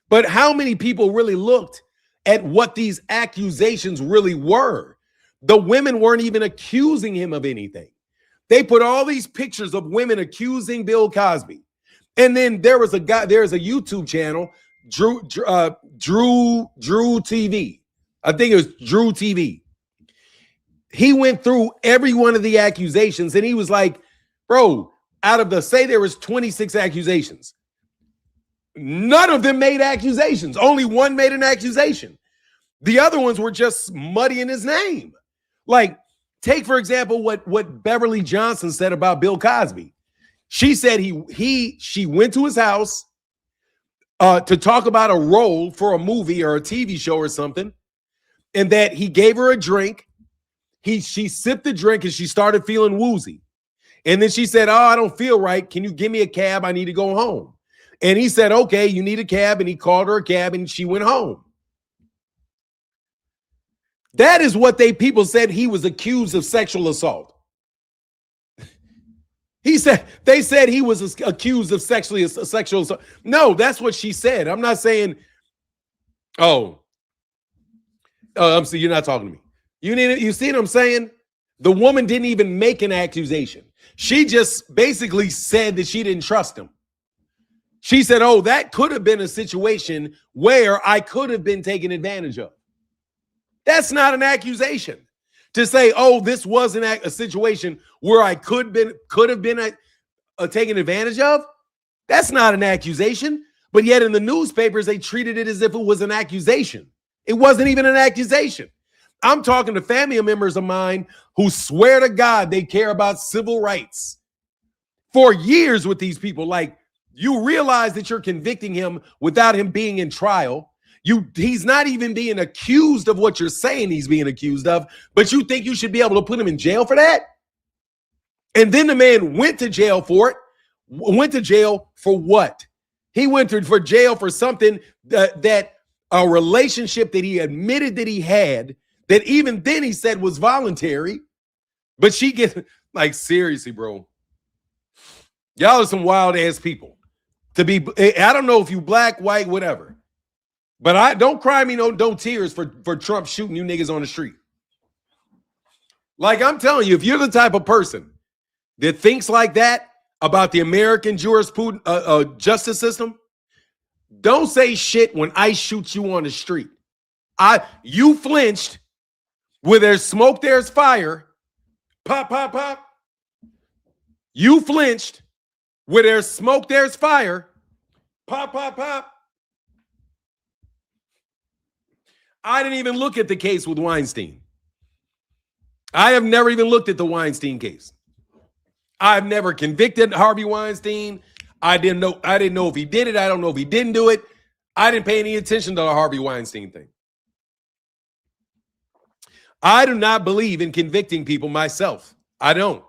But how many people really looked at what these accusations really were? The women weren't even accusing him of anything. They put all these pictures of women accusing Bill Cosby. And then there's a YouTube channel, Drew TV. I think it was Drew TV. He went through every one of the accusations and he was like, bro, out of there was 26 accusations. None of them made accusations. Only one made an accusation. The other ones were just muddying his name. Like, take, for example, what Beverly Johnson said about Bill Cosby. She said she went to his house to talk about a role for a movie or a TV show or something, and that he gave her a drink. She sipped the drink and she started feeling woozy. And then she said, I don't feel right. Can you give me a cab? I need to go home. And he said, okay, you need a cab. And he called her a cab and she went home. That is what people said he was accused of sexual assault. They said he was accused of sexual assault. No, that's what she said. I'm not saying, I'm saying you're not talking to me. You see what I'm saying? The woman didn't even make an accusation. She just basically said that she didn't trust him. She said, oh, that could have been a situation where I could have been taken advantage of. That's not an accusation. To say, oh, this wasn't a situation where I could have been taken advantage of. That's not an accusation. But yet in the newspapers, they treated it as if it was an accusation. It wasn't even an accusation. I'm talking to family members of mine who swear to God they care about civil rights for years with these people. Like, you realize that you're convicting him without him being in trial. He's not even being accused of what you're saying he's being accused of, but you think you should be able to put him in jail for that? And then the man went to jail for it. Went to jail for what? He went for jail for something that a relationship that he admitted that he had, that even then he said was voluntary. But she gets, like, seriously, bro. Y'all are some wild ass people. I don't know if you black, white, whatever. But don't cry me no tears for Trump shooting you niggas on the street. Like, I'm telling you, if you're the type of person that thinks like that about the American justice system, don't say shit when ICE shoots you on the street. You flinched. Where there's smoke, there's fire. Pop, pop, pop. You flinched. Where there's smoke, there's fire. Pop, pop, pop. I didn't even look at the case with Weinstein. I have never even looked at the Weinstein case. I've never convicted Harvey Weinstein. I didn't know if he did it. I don't know if he didn't do it. I didn't pay any attention to the Harvey Weinstein thing. I do not believe in convicting people myself. I don't.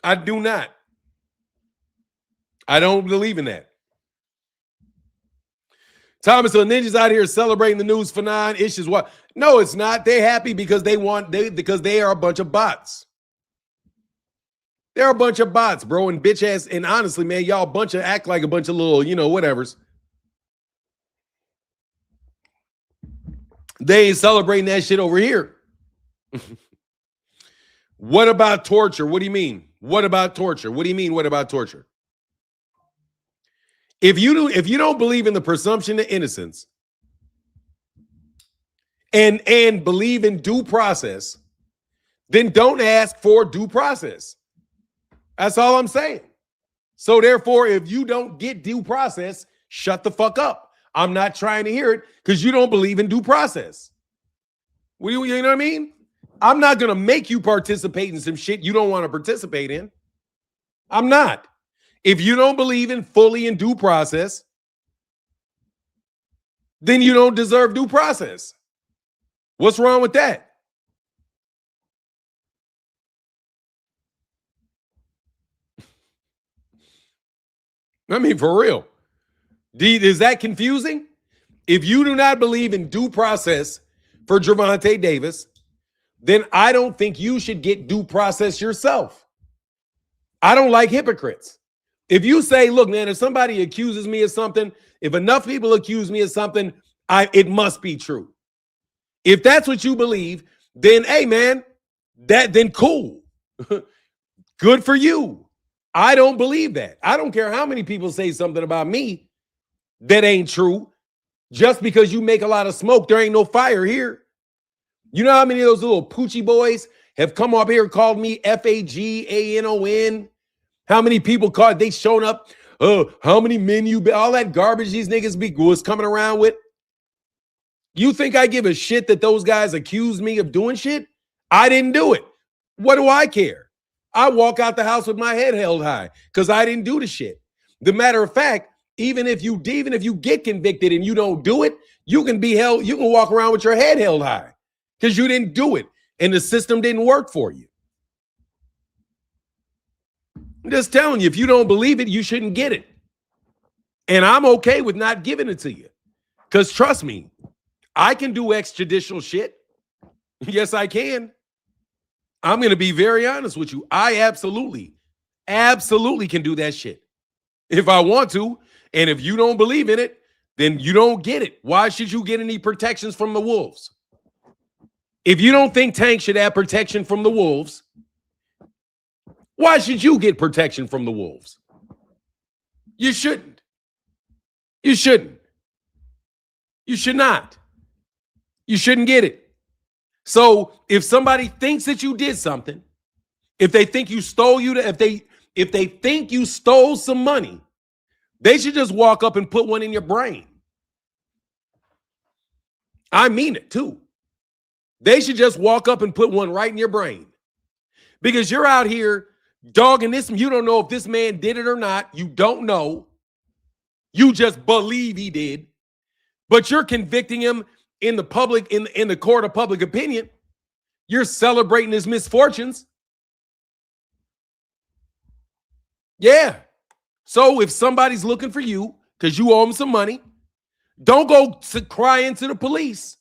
I do not. I don't believe in that. Thomas, so ninjas out here celebrating the news for 9 issues. What? No, it's not. They're happy because they are a bunch of bots. They're a bunch of bots, bro, and bitch ass. And honestly, man, y'all act like a bunch of little, whatevers. They ain't celebrating that shit over here. What about torture? What do you mean? What about torture? What do you mean? What about torture? If you don't believe in the presumption of innocence and believe in due process, then don't ask for due process. That's all I'm saying. So therefore, if you don't get due process, shut the fuck up. I'm not trying to hear it because you don't believe in due process. You know what I mean? I'm not going to make you participate in some shit you don't want to participate in. I'm not. If you don't believe in fully in due process, then you don't deserve due process. What's wrong with that? I mean, for real. Is that confusing? If you do not believe in due process for Gervonta Davis, then I don't think you should get due process yourself. I don't like hypocrites. If you say, look, man, if somebody accuses me of something, if enough people accuse me of something, it must be true. If that's what you believe, then, hey, man, then cool. Good for you. I don't believe that. I don't care how many people say something about me that ain't true. Just because you make a lot of smoke, there ain't no fire here. You know how many of those little poochie boys have come up here and called me FAGANON? How many people they shown up? How many men you be? All that garbage these niggas was coming around with. You think I give a shit that those guys accuse me of doing shit? I didn't do it. What do I care? I walk out the house with my head held high because I didn't do the shit. The matter of fact, even if you get convicted and you don't do it, you can walk around with your head held high because you didn't do it and the system didn't work for you. I'm just telling you, if you don't believe it, you shouldn't get it. And I'm okay with not giving it to you. Because trust me, I can do extrajudicial shit. Yes, I can. I'm going to be very honest with you. I absolutely Absolutely can do that shit if I want to. And if you don't believe in it, then you don't get it. Why should you get any protections from the wolves? If you don't think Tank should have protection from the wolves, why should you get protection from the wolves? You shouldn't. You shouldn't. You should not. You shouldn't get it. So if somebody thinks that you did something, if they think you stole if they think you stole some money, they should just walk up and put one in your brain. I mean it too. They should just walk up and put one right in your brain. Because you're out here dogging this. You don't know if this man did it or not. You don't know. You just believe he did. But you're convicting him in the public, in the court of public opinion. You're celebrating his misfortunes. Yeah. So if somebody's looking for you because you owe them some money, don't go crying to the police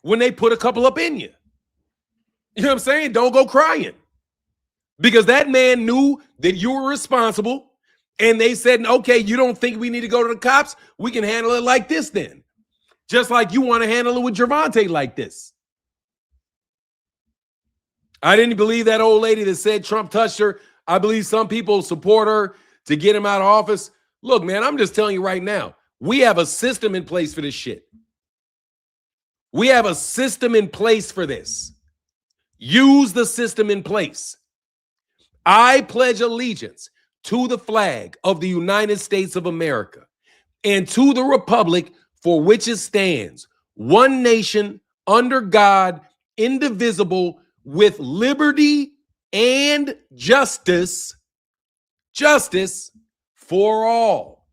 when they put a couple up in you. You know what I'm saying? Don't go crying. Because that man knew that you were responsible, and they said, okay, you don't think we need to go to the cops? We can handle it like this then. Just like you want to handle it with Gervonta like this. I didn't believe that old lady that said Trump touched her. I believe some people support her to get him out of office. Look, man, I'm just telling you right now, we have a system in place for this shit. We have a system in place for this. Use the system in place. I pledge allegiance to the flag of the United States of America and to the republic for which it stands, one nation, under God, indivisible, with liberty and justice for all.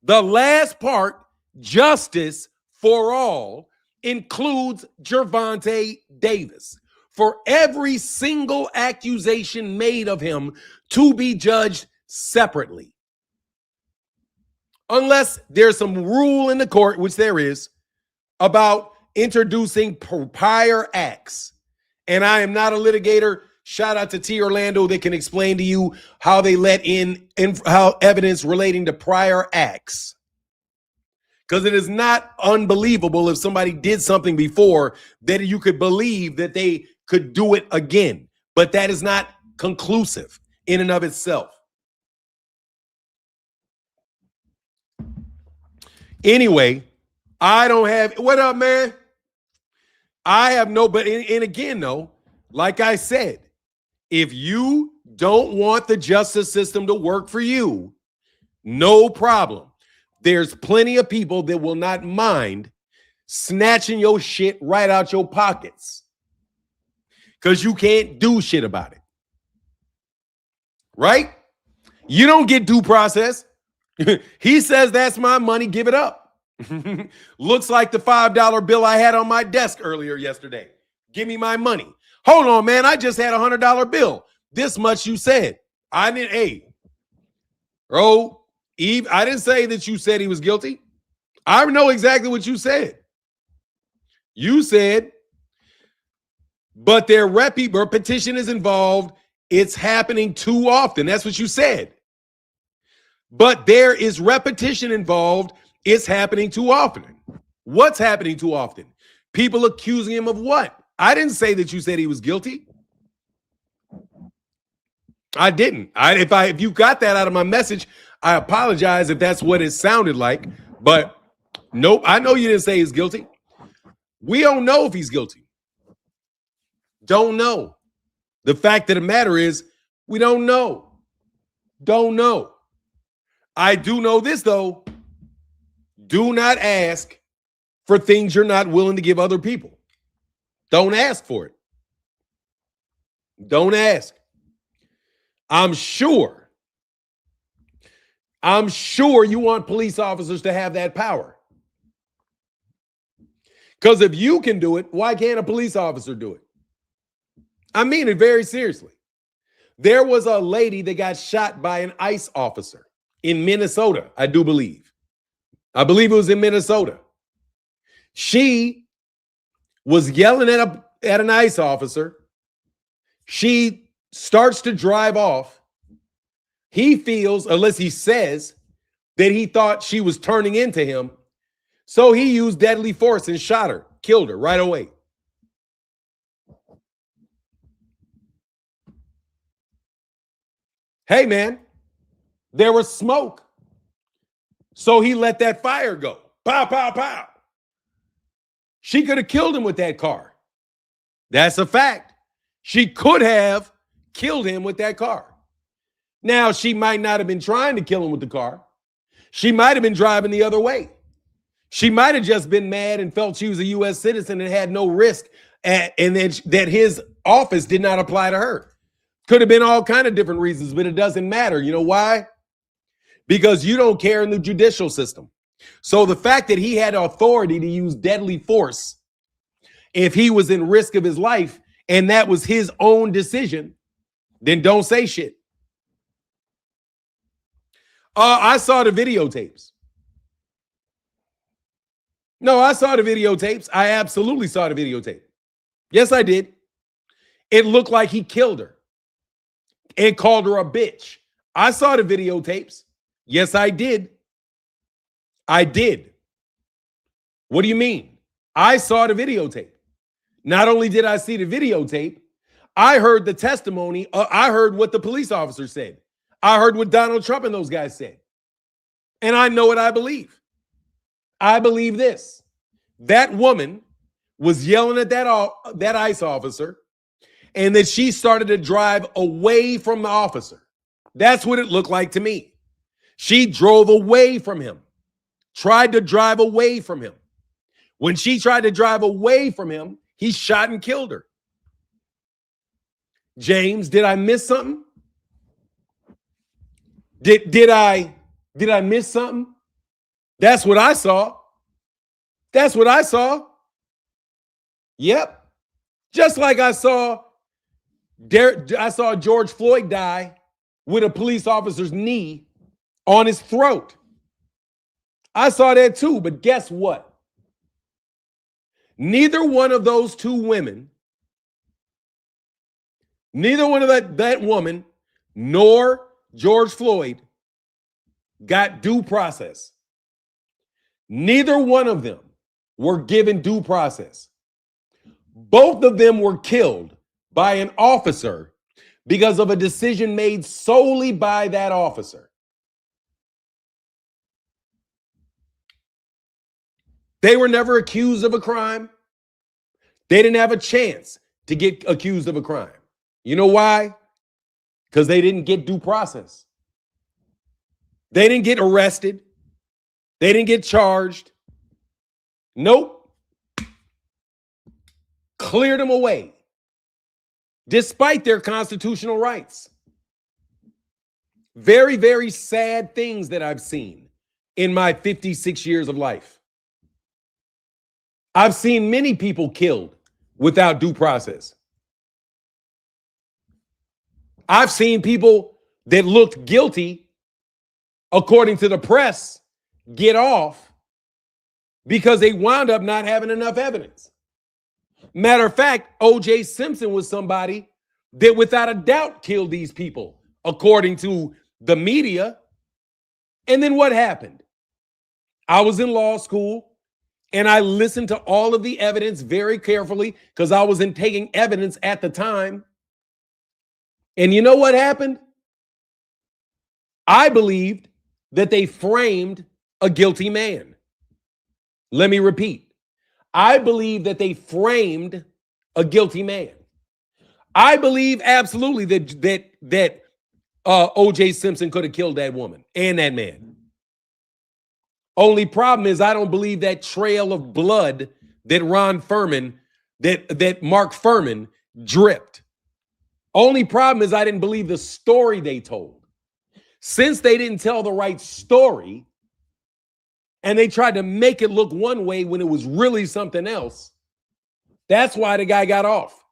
The last part, justice for all, includes Gervonta Davis. For every single accusation made of him to be judged separately. Unless there's some rule in the court, which there is, about introducing prior acts. And I am not a litigator. Shout out to T. Orlando that can explain to you how they let in how evidence relating to prior acts. Because it is not unbelievable if somebody did something before that you could believe that they could do it again. But that is not conclusive in and of itself. Anyway, I don't have, what up, man? I have no, but and again, though, like I said, if you don't want the justice system to work for you, no problem. There's plenty of people that will not mind snatching your shit right out your pockets because you can't do shit about it. Right? You don't get due process. He says, that's my money, give it up. Looks like the $5 bill I had on my desk earlier yesterday. Give me my money. Hold on, man. I just had a $100 bill. This much you said. I didn't, hey, bro, Eve, I didn't say that you said he was guilty. I know exactly what you said. You said, but their repetition is involved. It's happening too often. That's what you said. But there is repetition involved. It's happening too often. What's happening too often? People accusing him of what? I didn't say that you said he was guilty. I didn't. If you got that out of my message, I apologize if that's what it sounded like. But nope, I know you didn't say he's guilty. We don't know if he's guilty. Don't know. The fact of the matter is, we don't know. Don't know. I do know this, though. Do not ask for things you're not willing to give other people. Don't ask for it. Don't ask. I'm sure you want police officers to have that power. Because if you can do it, why can't a police officer do it? I mean it very seriously. There was a lady that got shot by an ICE officer in Minnesota, I do believe. I believe it was in Minnesota. She was yelling at an ICE officer. She starts to drive off. He feels, unless he says, that he thought she was turning into him. So he used deadly force and shot her, killed her right away. Hey, man, there was smoke. So he let that fire go. Pow, pow, pow. She could have killed him with that car. That's a fact. She could have killed him with that car. Now, she might not have been trying to kill him with the car. She might have been driving the other way. She might have just been mad and felt she was a U.S. citizen and had no risk, and that his office did not apply to her. Could have been all kind of different reasons, but it doesn't matter. You know why? Because you don't care in the judicial system. So the fact that he had authority to use deadly force if he was in risk of his life and that was his own decision, then don't say shit. I saw the videotapes. No, I saw the videotapes. I absolutely saw the videotape. Yes, I did. It looked like he killed her and called her a bitch. I saw the videotapes. Yes, I did. I did. What do you mean? I saw the videotape. Not only did I see the videotape, I heard the testimony. I heard what the police officer said. I heard what Donald Trump and those guys said. And I know what I believe. I believe this. That woman was yelling at that ICE officer, and that she started to drive away from the officer. That's what it looked like to me. She drove away from him, tried to drive away from him. When she tried to drive away from him, he shot and killed her. James, did I miss something? Did I miss something? That's what I saw. That's what I saw. Yep. Just like I saw George Floyd die with a police officer's knee on his throat. I saw that too, but guess what? Neither one of those two women, neither one of that woman nor George Floyd got due process. Neither one of them were given due process. Both of them were killed by an officer because of a decision made solely by that officer. They were never accused of a crime. They didn't have a chance to get accused of a crime. You know why? Because they didn't get due process. They didn't get arrested. They didn't get charged. Nope. Cleared them away, despite their constitutional rights. Very, very sad things that I've seen in my 56 years of life. I've seen many people killed without due process. I've seen people that looked guilty, according to the press, get off because they wound up not having enough evidence. Matter of fact, O.J. Simpson was somebody that without a doubt killed these people, according to the media. And then what happened? I was in law school and I listened to all of the evidence very carefully because I wasn't taking evidence at the time. And you know what happened? I believed that they framed a guilty man. Let me repeat. I believe that they framed a guilty man. I believe absolutely that O.J. Simpson could have killed that woman and that man. Only problem is I don't believe that trail of blood that Mark Furman dripped. Only problem is I didn't believe the story they told. Since they didn't tell the right story, and they tried to make it look one way when it was really something else, that's why the guy got off.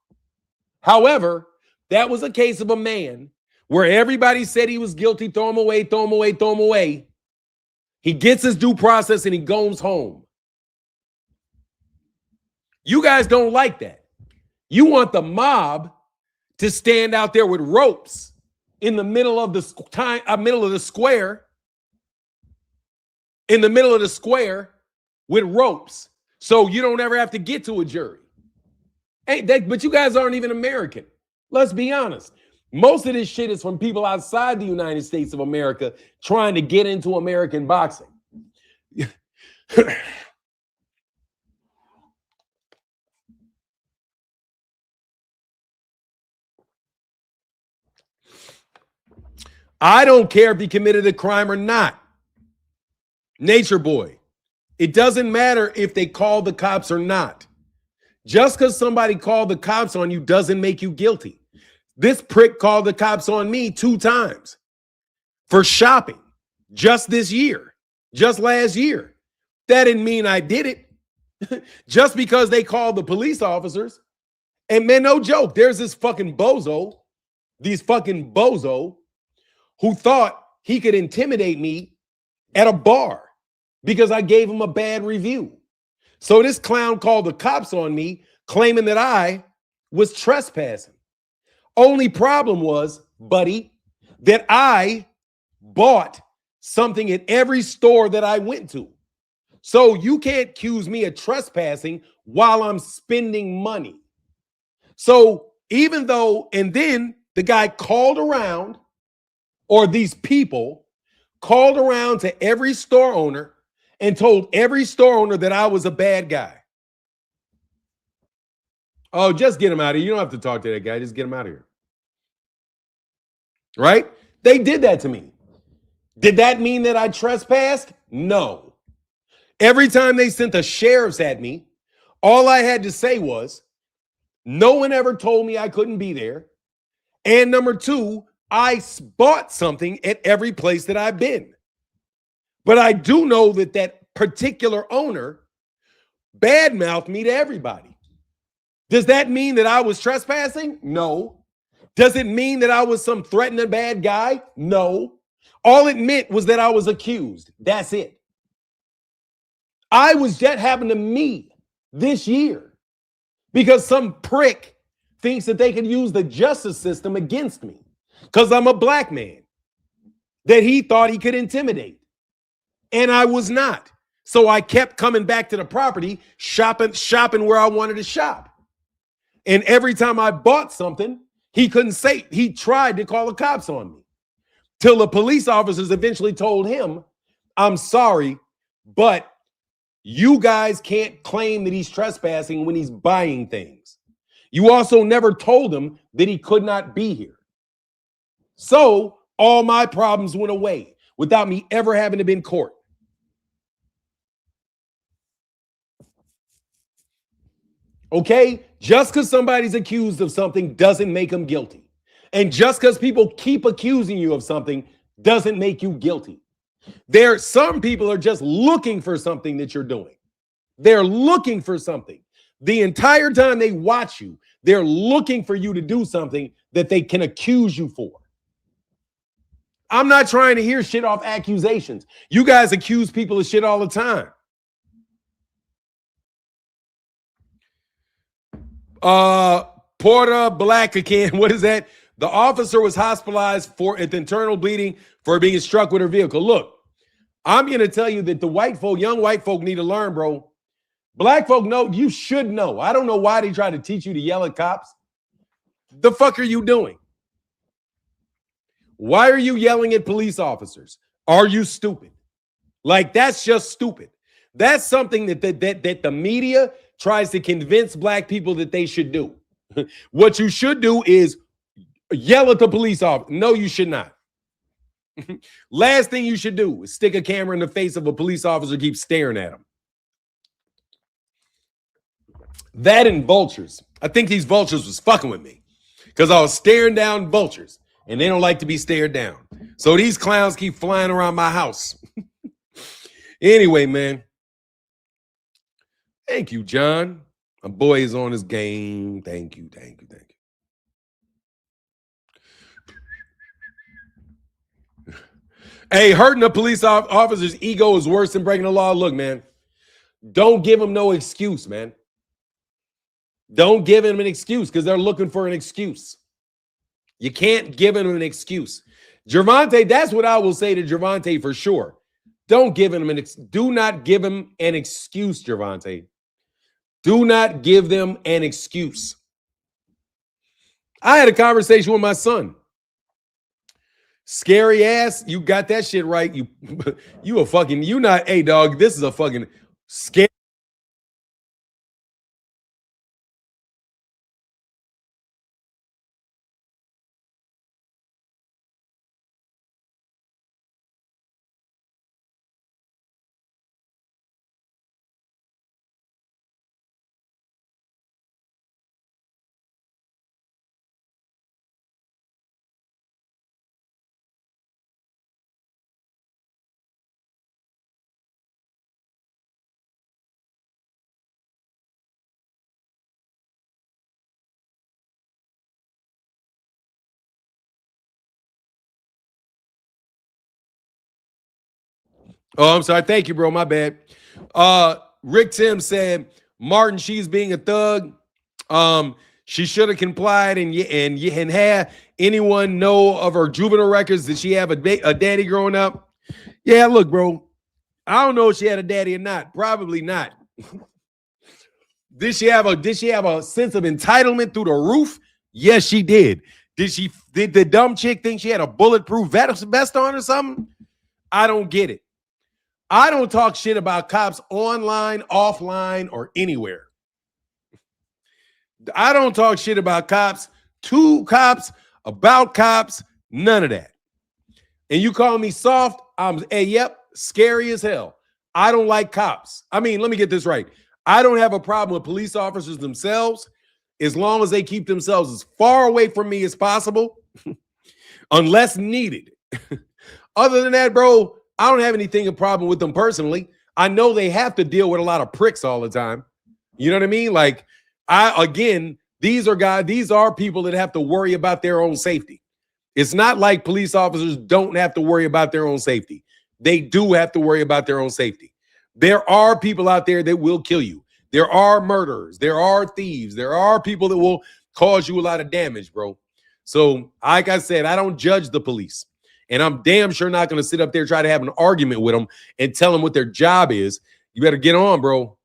However, that was a case of a man where everybody said he was guilty, throw him away, throw him away, throw him away. He gets his due process and he goes home. You guys don't like that. You want the mob to stand out there with ropes in the middle of the middle of the square, in the middle of the square with ropes, so you don't ever have to get to a jury. But you guys aren't even American. Let's be honest. Most of this shit is from people outside the United States of America trying to get into American boxing. I don't care if he committed a crime or not. Nature boy. It doesn't matter if they call the cops or not. Just because somebody called the cops on you doesn't make you guilty. This prick called the cops on me 2 times for shopping just this year, just last year. That didn't mean I did it. Just because they called the police officers. And man, no joke, there's this fucking bozo, who thought he could intimidate me at a bar because I gave him a bad review. So this clown called the cops on me, claiming that I was trespassing. Only problem was, buddy, that I bought something at every store that I went to. So you can't accuse me of trespassing while I'm spending money. So even though, and then the guy called around, or these people called around to every store owner and told every store owner that I was a bad guy. Oh, just get him out of here. You don't have to talk to that guy. Just get him out of here. Right? They did that to me. Did that mean that I trespassed? No. Every time they sent the sheriffs at me, all I had to say was, no one ever told me I couldn't be there. And number 2, I bought something at every place that I've been. But I do know that that particular owner badmouthed me to everybody. Does that mean that I was trespassing? No. Does it mean that I was some threatening bad guy? No. All it meant was that I was accused. That's it. That happened to me this year because some prick thinks that they can use the justice system against me because I'm a black man that he thought he could intimidate. And I was not. So I kept coming back to the property, shopping where I wanted to shop. And every time I bought something, he couldn't say, he tried to call the cops on me till the police officers eventually told him, I'm sorry, but you guys can't claim that he's trespassing when he's buying things. You also never told him that he could not be here. So all my problems went away without me ever having to be in court. Okay? Just because somebody's accused of something doesn't make them guilty. And just because people keep accusing you of something doesn't make you guilty. Some people are just looking for something that you're doing. They're looking for something. The entire time they watch you, they're looking for you to do something that they can accuse you for. I'm not trying to hear shit off accusations. You guys accuse people of shit all the time. Porta Black again. What is that? The officer was hospitalized with internal bleeding for being struck with her vehicle. Look, I'm going to tell you that young white folk need to learn, bro. Black folk know, you should know. I don't know why they try to teach you to yell at cops. The fuck are you doing? Why are you yelling at police officers? Are you stupid? Like, that's just stupid. That's something that the media tries to convince black people that they should do. What you should do is yell at the police officer. No, you should not. Last thing you should do is stick a camera in the face of a police officer, keep staring at him. That and vultures. I think these vultures was fucking with me because I was staring down vultures and they don't like to be stared down. So these clowns keep flying around my house. Anyway, man. Thank you, John. My boy is on his game. Thank you. Hey, hurting a police officer's ego is worse than breaking the law. Look, man, don't give him no excuse, man. Don't give him an excuse because they're looking for an excuse. You can't give him an excuse. Gervonta, that's what I will say to Gervonta for sure. Don't give him do not give him an excuse, Gervonta. Do not give them an excuse. I had a conversation with my son. Scary ass, you got that shit right. You a fucking, you not, hey dog, this is a fucking scary. Oh, I'm sorry. Thank you, bro. My bad. Rick Tim said, Martin, she's being a thug. She should have complied and had anyone know of her juvenile records. Did she have a daddy growing up? Yeah, look, bro. I don't know if she had a daddy or not. Probably not. Did she have a sense of entitlement through the roof? Yes, she did. Did the dumb chick think she had a bulletproof vest on or something? I don't get it. I don't talk shit about cops online, offline, or anywhere. I don't talk shit about cops, to cops, about cops, none of that. And you call me soft, yep, scary as hell. I don't like cops. I mean, let me get this right. I don't have a problem with police officers themselves as long as they keep themselves as far away from me as possible, unless needed. Other than that, bro, I don't have anything a problem with them personally. I know they have to deal with a lot of pricks all the time. You know what I mean? Like, these are people that have to worry about their own safety. It's not like police officers don't have to worry about their own safety. They do have to worry about their own safety. There are people out there that will kill you. There are murderers. There are thieves. There are people that will cause you a lot of damage, bro. So, like I said, I don't judge the police. And I'm damn sure not going to sit up there, try to have an argument with them and tell them what their job is. You better get on, bro.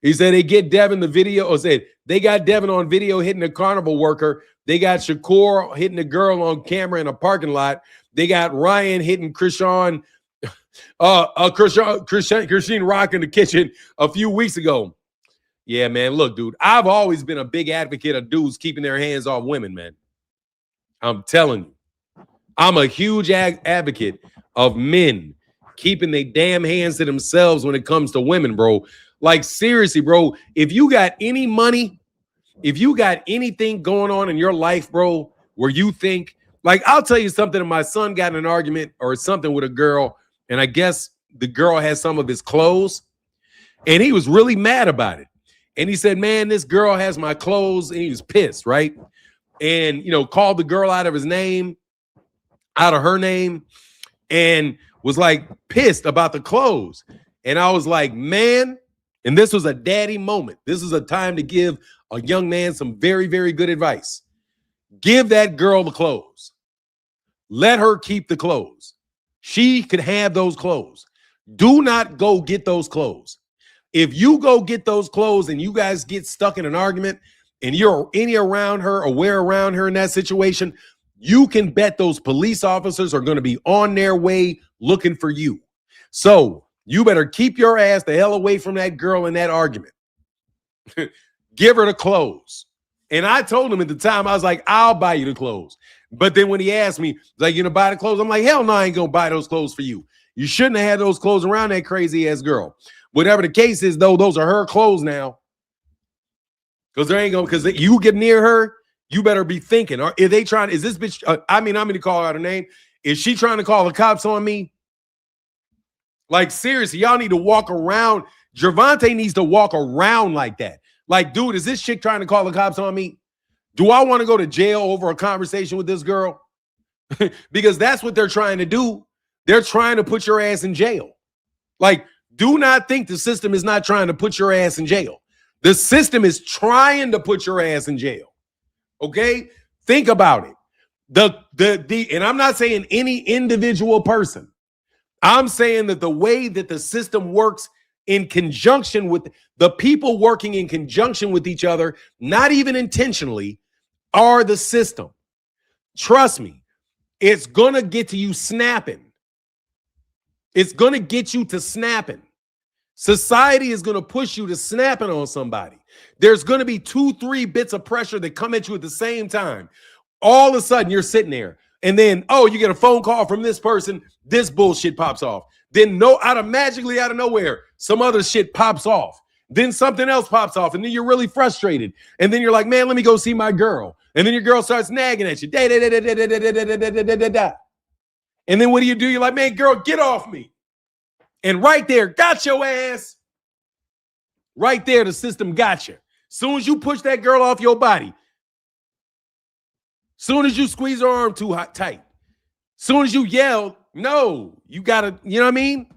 He said they get Devin the video, or said they got Devin on video hitting a carnival worker. They got Shakur hitting a girl on camera in a parking lot. They got Ryan hitting Christine Rock in the kitchen a few weeks ago. Yeah, man, look, dude, I've always been a big advocate of dudes keeping their hands off women, man. I'm telling you, I'm a huge advocate of men keeping their damn hands to themselves when it comes to women, bro. Like, seriously, bro, if you got any money, if you got anything going on in your life, bro, where you think, like, I'll tell you something, my son got in an argument or something with a girl, and I guess the girl had some of his clothes, and he was really mad about it. And he said, man, this girl has my clothes, and he was pissed, right? And, called the girl out of her name, and was like pissed about the clothes. And I was like, man, and this was a daddy moment. This is a time to give a young man some very, very good advice. Give that girl the clothes. Let her keep the clothes. She could have those clothes. Do not go get those clothes. If you go get those clothes and you guys get stuck in an argument, and you're around her or we're around her in that situation, you can bet those police officers are going to be on their way looking for you. So you better keep your ass the hell away from that girl in that argument. Give her the clothes. And I told him at the time, I was like, I'll buy you the clothes. But then when he asked me, like, you gonna buy the clothes? I'm like, hell no, I ain't gonna buy those clothes for you. You shouldn't have had those clothes around that crazy ass girl. Whatever the case is, though, those are her clothes now. Because you get near her, you better be thinking. Or is this bitch, I'm going to call out her name. Is she trying to call the cops on me? Like, seriously, y'all need to walk around. Gervonta needs to walk around like that. Like, dude, is this chick trying to call the cops on me? Do I want to go to jail over a conversation with this girl? Because that's what they're trying to do. They're trying to put your ass in jail. Like, do not think the system is not trying to put your ass in jail. The system is trying to put your ass in jail. Okay? Think about it. And I'm not saying any individual person. I'm saying that the way that the system works in conjunction with the people working in conjunction with each other, not even intentionally, are the system. Trust me, it's going to get to you snapping. It's going to get you to snapping. Society is going to push you to snapping on somebody. There's going to be 2-3 bits of pressure that come at you at the same time. All of a sudden, you're sitting there. And then, oh, you get a phone call from this person. This bullshit pops off. Then magically out of nowhere, some other shit pops off. Then something else pops off. And then you're really frustrated. And then you're like, man, let me go see my girl. And then your girl starts nagging at you. And then what do? You're like, man, girl, get off me. And right there, got your ass. Right there, the system got you. Soon as you push that girl off your body, soon as you squeeze her arm too tight, soon as you yell, no, you gotta, you know what I mean?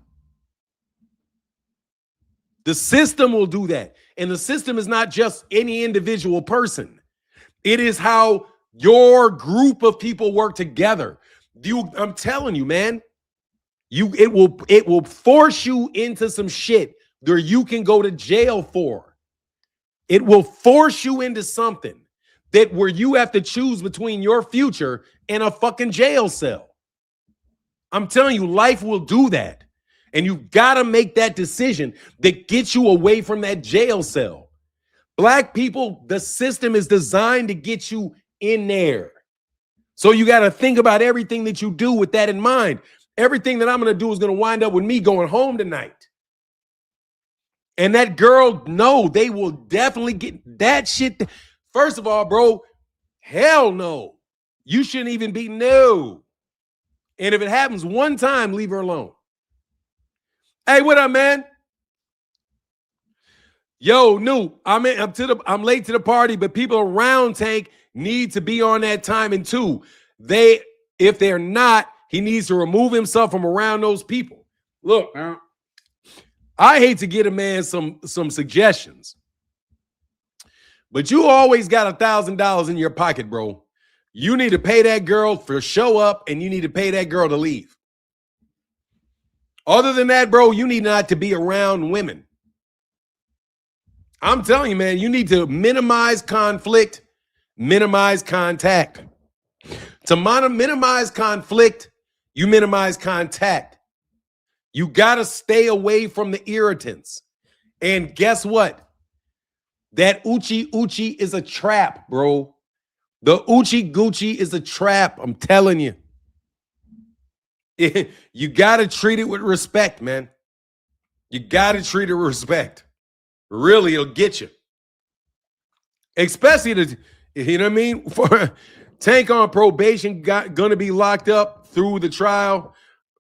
The system will do that. And the system is not just any individual person. It is how your group of people work together. I'm telling you, man, it will force you into some shit where you can go to jail for. It will force you into something that where you have to choose between your future and a fucking jail cell. I'm telling you, life will do that. And you got to make that decision that gets you away from that jail cell. Black people, the system is designed to get you in there. So you got to think about everything that you do with that in mind. Everything that I'm going to do is going to wind up with me going home tonight. And that girl, no, they will definitely get that shit. First of all, bro, hell no. You shouldn't even be no. And if it happens one time, leave her alone. Hey, what up, man? Yo, new. I'm late to the party, but people around Tank need to be on that timing too. If they're not, he needs to remove himself from around those people. Look, I hate to get a man some suggestions, but you always got $1,000 in your pocket, bro. You need to pay that girl for show up, and you need to pay that girl to leave. Other than that, bro, you need not to be around women. I'm telling you, man, you need to minimize conflict, minimize contact. To minimize conflict, you minimize contact. You got to stay away from the irritants. And guess what? That Uchi is a trap, bro. The Uchi Gucci is a trap. I'm telling you. You got to treat it with respect, man. You got to treat it with respect. Really, it'll get you. Especially, you know what I mean? For Tank on probation, going to be locked up through the trial.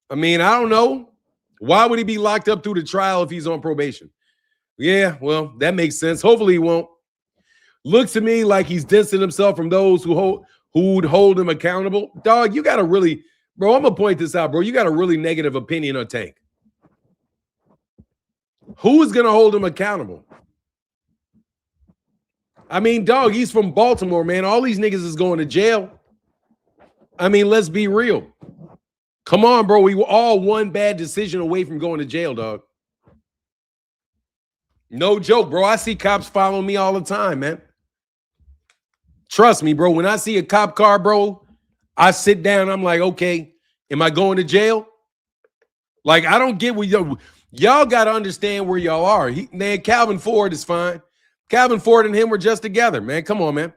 I mean, I don't know. Why would he be locked up through the trial if he's on probation? Yeah, well, that makes sense. Hopefully he won't. Looks to me like he's distancing himself from those who'd hold him accountable. Dog, you got to really, bro, I'm going to point this out, bro. You got a really negative opinion on Tank. Who is going to hold him accountable? I mean, dog, he's from Baltimore, man. All these niggas is going to jail. I mean, let's be real. Come on, bro. We were all one bad decision away from going to jail, dog. No joke, bro. I see cops following me all the time, man. Trust me, bro. When I see a cop car, bro, I sit down. I'm like, okay, am I going to jail? Like, I don't get what y'all got to understand where y'all are. Man, Calvin Ford is fine. Calvin Ford and him were just together, man. Come on, man.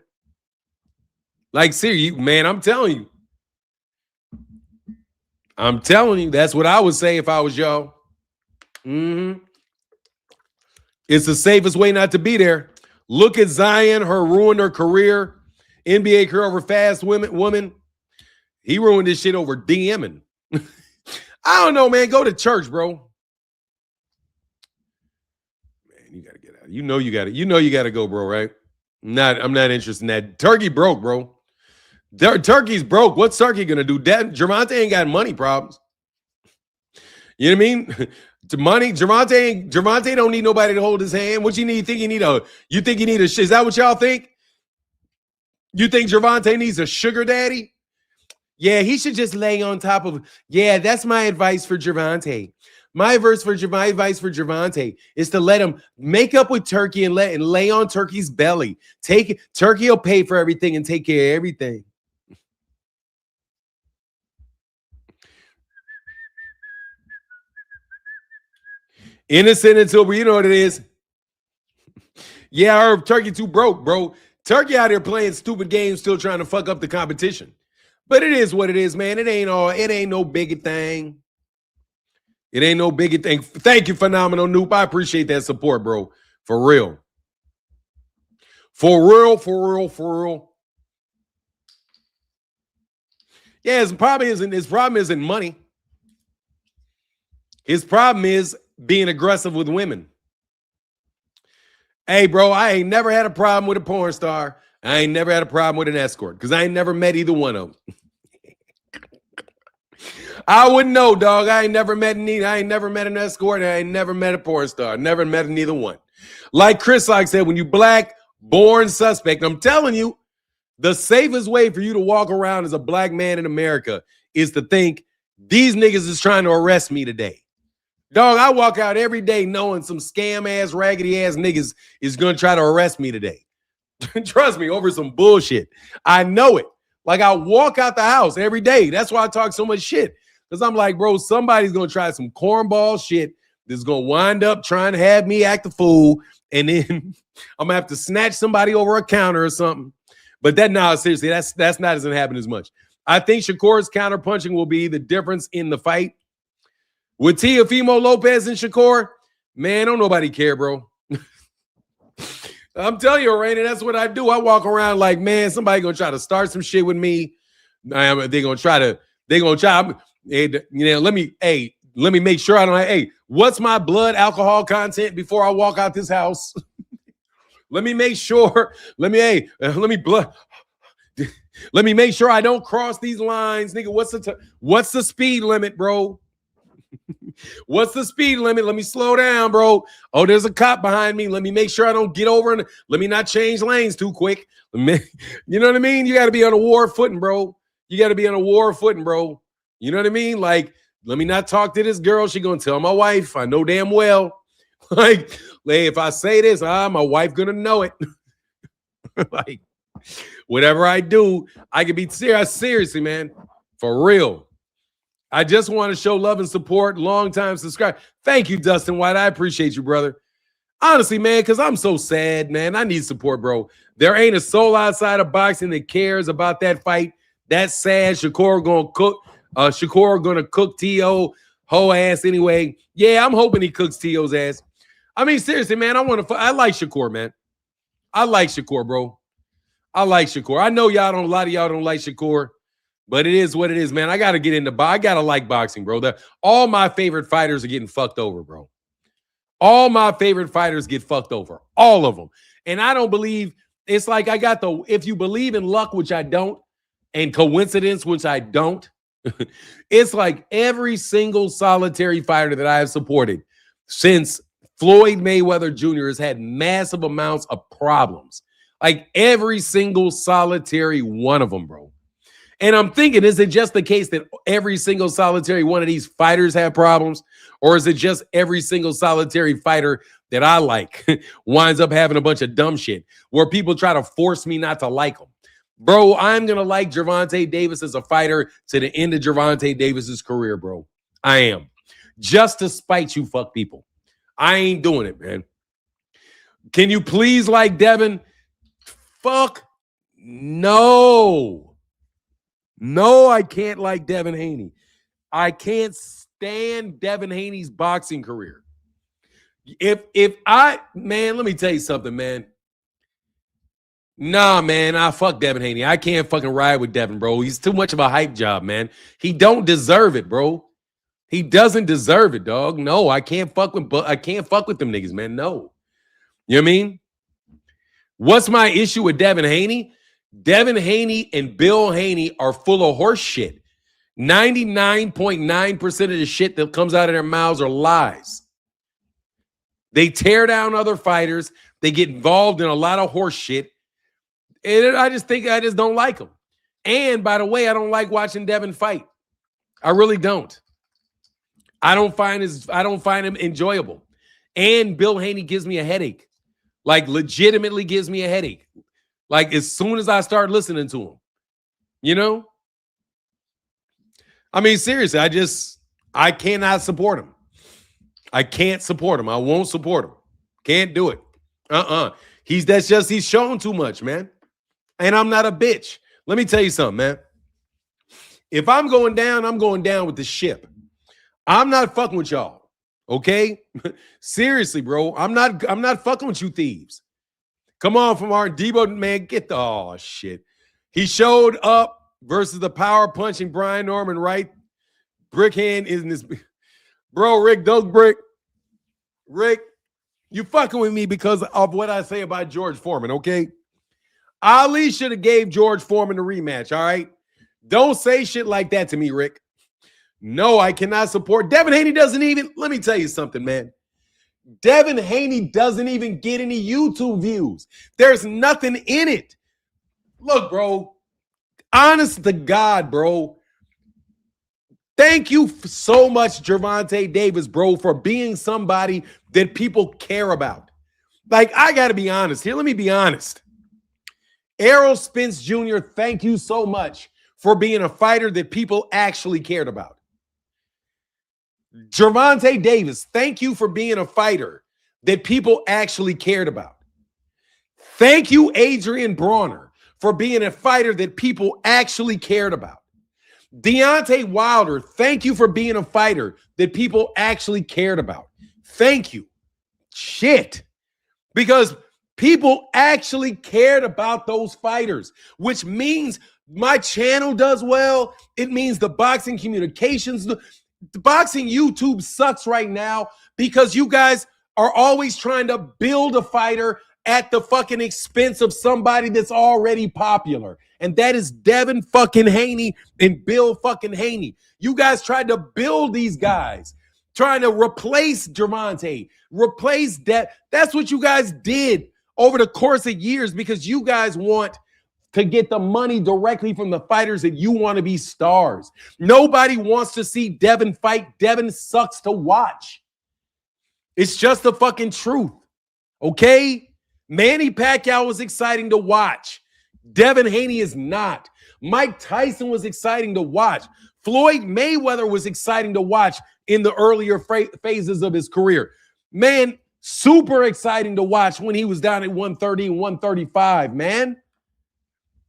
Like, seriously, man, I'm telling you. I'm telling you, that's what I would say if I was y'all. It's the safest way not to be there. Look at Zion, her ruined her career. NBA career over fast woman. He ruined this shit over DMing. I don't know, man. Go to church, bro. Man, you gotta get out. You know you gotta go, bro, right? I'm not interested in that. Turkey broke, bro. Turkey's broke. What's Turkey gonna do? Gervonta ain't got money problems. You know what I mean? Gervonta don't need nobody to hold his hand. What you need? You think you need is that what y'all think? You think Gervonta needs a sugar daddy? Yeah, he should just lay on top of. Yeah, that's my advice for Gervonta. My advice for Gervonta is to let him make up with Turkey and lay on Turkey's belly. Turkey will pay for everything and take care of everything. Innocent until you know what it is. Yeah, Turkey too broke, bro. Turkey out here playing stupid games, still trying to fuck up the competition. But it is what it is, man. It ain't no biggie thing. It ain't no biggie thing. Thank you, Phenomenal Noop. I appreciate that support, bro. For real. For real. Yeah, his problem isn't money. His problem is being aggressive with women. Hey, bro, I ain't never had a problem with a porn star. I ain't never had a problem with an escort because I ain't never met either one of them. I wouldn't know, dog. I ain't never met an escort. I ain't never met a porn star. Never met neither one. Like Chris said, when you black, born suspect, I'm telling you, the safest way for you to walk around as a black man in America is to think these niggas is trying to arrest me today. Dog, I walk out every day knowing some scam-ass, raggedy-ass niggas is going to try to arrest me today. Trust me, over some bullshit. I know it. Like, I walk out the house every day. That's why I talk so much shit. Because I'm like, bro, somebody's going to try some cornball shit that's going to wind up trying to have me act a fool, and then I'm going to have to snatch somebody over a counter or something. But seriously, that's not doesn't happen as much. I think Shakur's counterpunching will be the difference in the fight. With Teofimo Lopez and Shakur, man, don't nobody care, bro. I'm telling you, Raina, that's what I do. I walk around like, man, somebody gonna try to start some shit with me. They're gonna try. Let me make sure I don't. Hey, what's my blood alcohol content before I walk out this house? Let me make sure. Let me make sure I don't cross these lines, nigga. What's the speed limit, bro? What's the speed limit? Let me slow down, bro. Oh, there's a cop behind me. Let me make sure I don't get over and let me not change lanes too quick. You know what I mean? You got to be on a war footing, bro. You know what I mean? Like, let me not talk to this girl. She gonna tell my wife. I know damn well. Like, if I say this, my wife gonna know it. Like, whatever I do, I can be serious. Seriously, man. For real. I just want to show love and support. Long-time subscriber. Thank you, Dustin White. I appreciate you, brother. Honestly, man, because I'm so sad, man. I need support, bro. There ain't a soul outside of boxing that cares about that fight. That's sad. Shakur gonna cook T.O. whole ass anyway. Yeah, I'm hoping he cooks T.O.'s ass. I mean, seriously, man, I like Shakur, man. I like Shakur, bro. I like Shakur. I know a lot of y'all don't like Shakur. But it is what it is, man. I got to get into I got to like boxing, bro. All my favorite fighters are getting fucked over, bro. All my favorite fighters get fucked over. All of them. And I don't believe, it's like if you believe in luck, which I don't, and coincidence, which I don't, it's like every single solitary fighter that I have supported since Floyd Mayweather Jr. has had massive amounts of problems. Like every single solitary one of them, bro. And I'm thinking, is it just the case that every single solitary one of these fighters have problems? Or is it just every single solitary fighter that I like winds up having a bunch of dumb shit where people try to force me not to like them? Bro, I'm going to like Gervonta Davis as a fighter to the end of Gervonta Davis's career, bro. I am. Just to spite you fuck people. I ain't doing it, man. Can you please like Devin? Fuck no. No, I can't like Devin Haney. I can't stand Devin Haney's boxing career. Let me tell you something, man. Nah, man, fuck Devin Haney. I can't fucking ride with Devin, bro. He's too much of a hype job, man. He don't deserve it, bro. He doesn't deserve it, dog. No, I can't fuck with them niggas, man. No. You know what I mean? What's my issue with Devin Haney? Devin Haney and Bill Haney are full of horse shit. 99.9% of the shit that comes out of their mouths are lies. They tear down other fighters. They get involved in a lot of horse shit. And I just don't like him. And by the way, I don't like watching Devin fight. I really don't. I don't find him enjoyable. And Bill Haney gives me a headache. Like legitimately gives me a headache. Like as soon as I start listening to him. You know? I mean, seriously, I cannot support him. I can't support him. I won't support him. Can't do it. He's shown too much, man. And I'm not a bitch. Let me tell you something, man. If I'm going down, I'm going down with the ship. I'm not fucking with y'all. Okay? Seriously, bro. I'm not fucking with you thieves. Come on, from our Debo, man. Get the shit. He showed up versus the power punching Brian Norman, right? Brickhand isn't this. Bro, Rick, Rick, you fucking with me because of what I say about George Foreman, okay? Ali should have gave George Foreman the rematch, all right? Don't say shit like that to me, Rick. No, I cannot support. Devin Haney doesn't even, let me tell you something, man. Devin Haney doesn't even get any YouTube views. There's nothing in it. Look, bro, honest to God, bro. Thank you so much, Gervonta Davis, bro, for being somebody that people care about. Like, I got to be honest here. Let me be honest. Errol Spence Jr., thank you so much for being a fighter that people actually cared about. Gervonta Davis, thank you for being a fighter that people actually cared about. Thank you, Adrian Brawner, for being a fighter that people actually cared about. Deontay Wilder, thank you for being a fighter that people actually cared about. Thank you. Shit. Because people actually cared about those fighters, which means my channel does well. It means the boxing communications, the boxing YouTube sucks right now because you guys are always trying to build a fighter at the fucking expense of somebody that's already popular. And that is Devin fucking Haney and Bill fucking Haney. You guys tried to build these guys, trying to replace Gervonta, replace that. That's what you guys did over the course of years because you guys want to get the money directly from the fighters that you want to be stars. Nobody wants to see Devin fight. Devin sucks to watch. It's just the fucking truth. Okay? Manny Pacquiao was exciting to watch. Devin Haney is not. Mike Tyson was exciting to watch. Floyd Mayweather was exciting to watch in the earlier phases of his career. Man, super exciting to watch when he was down at 130 and 135, man.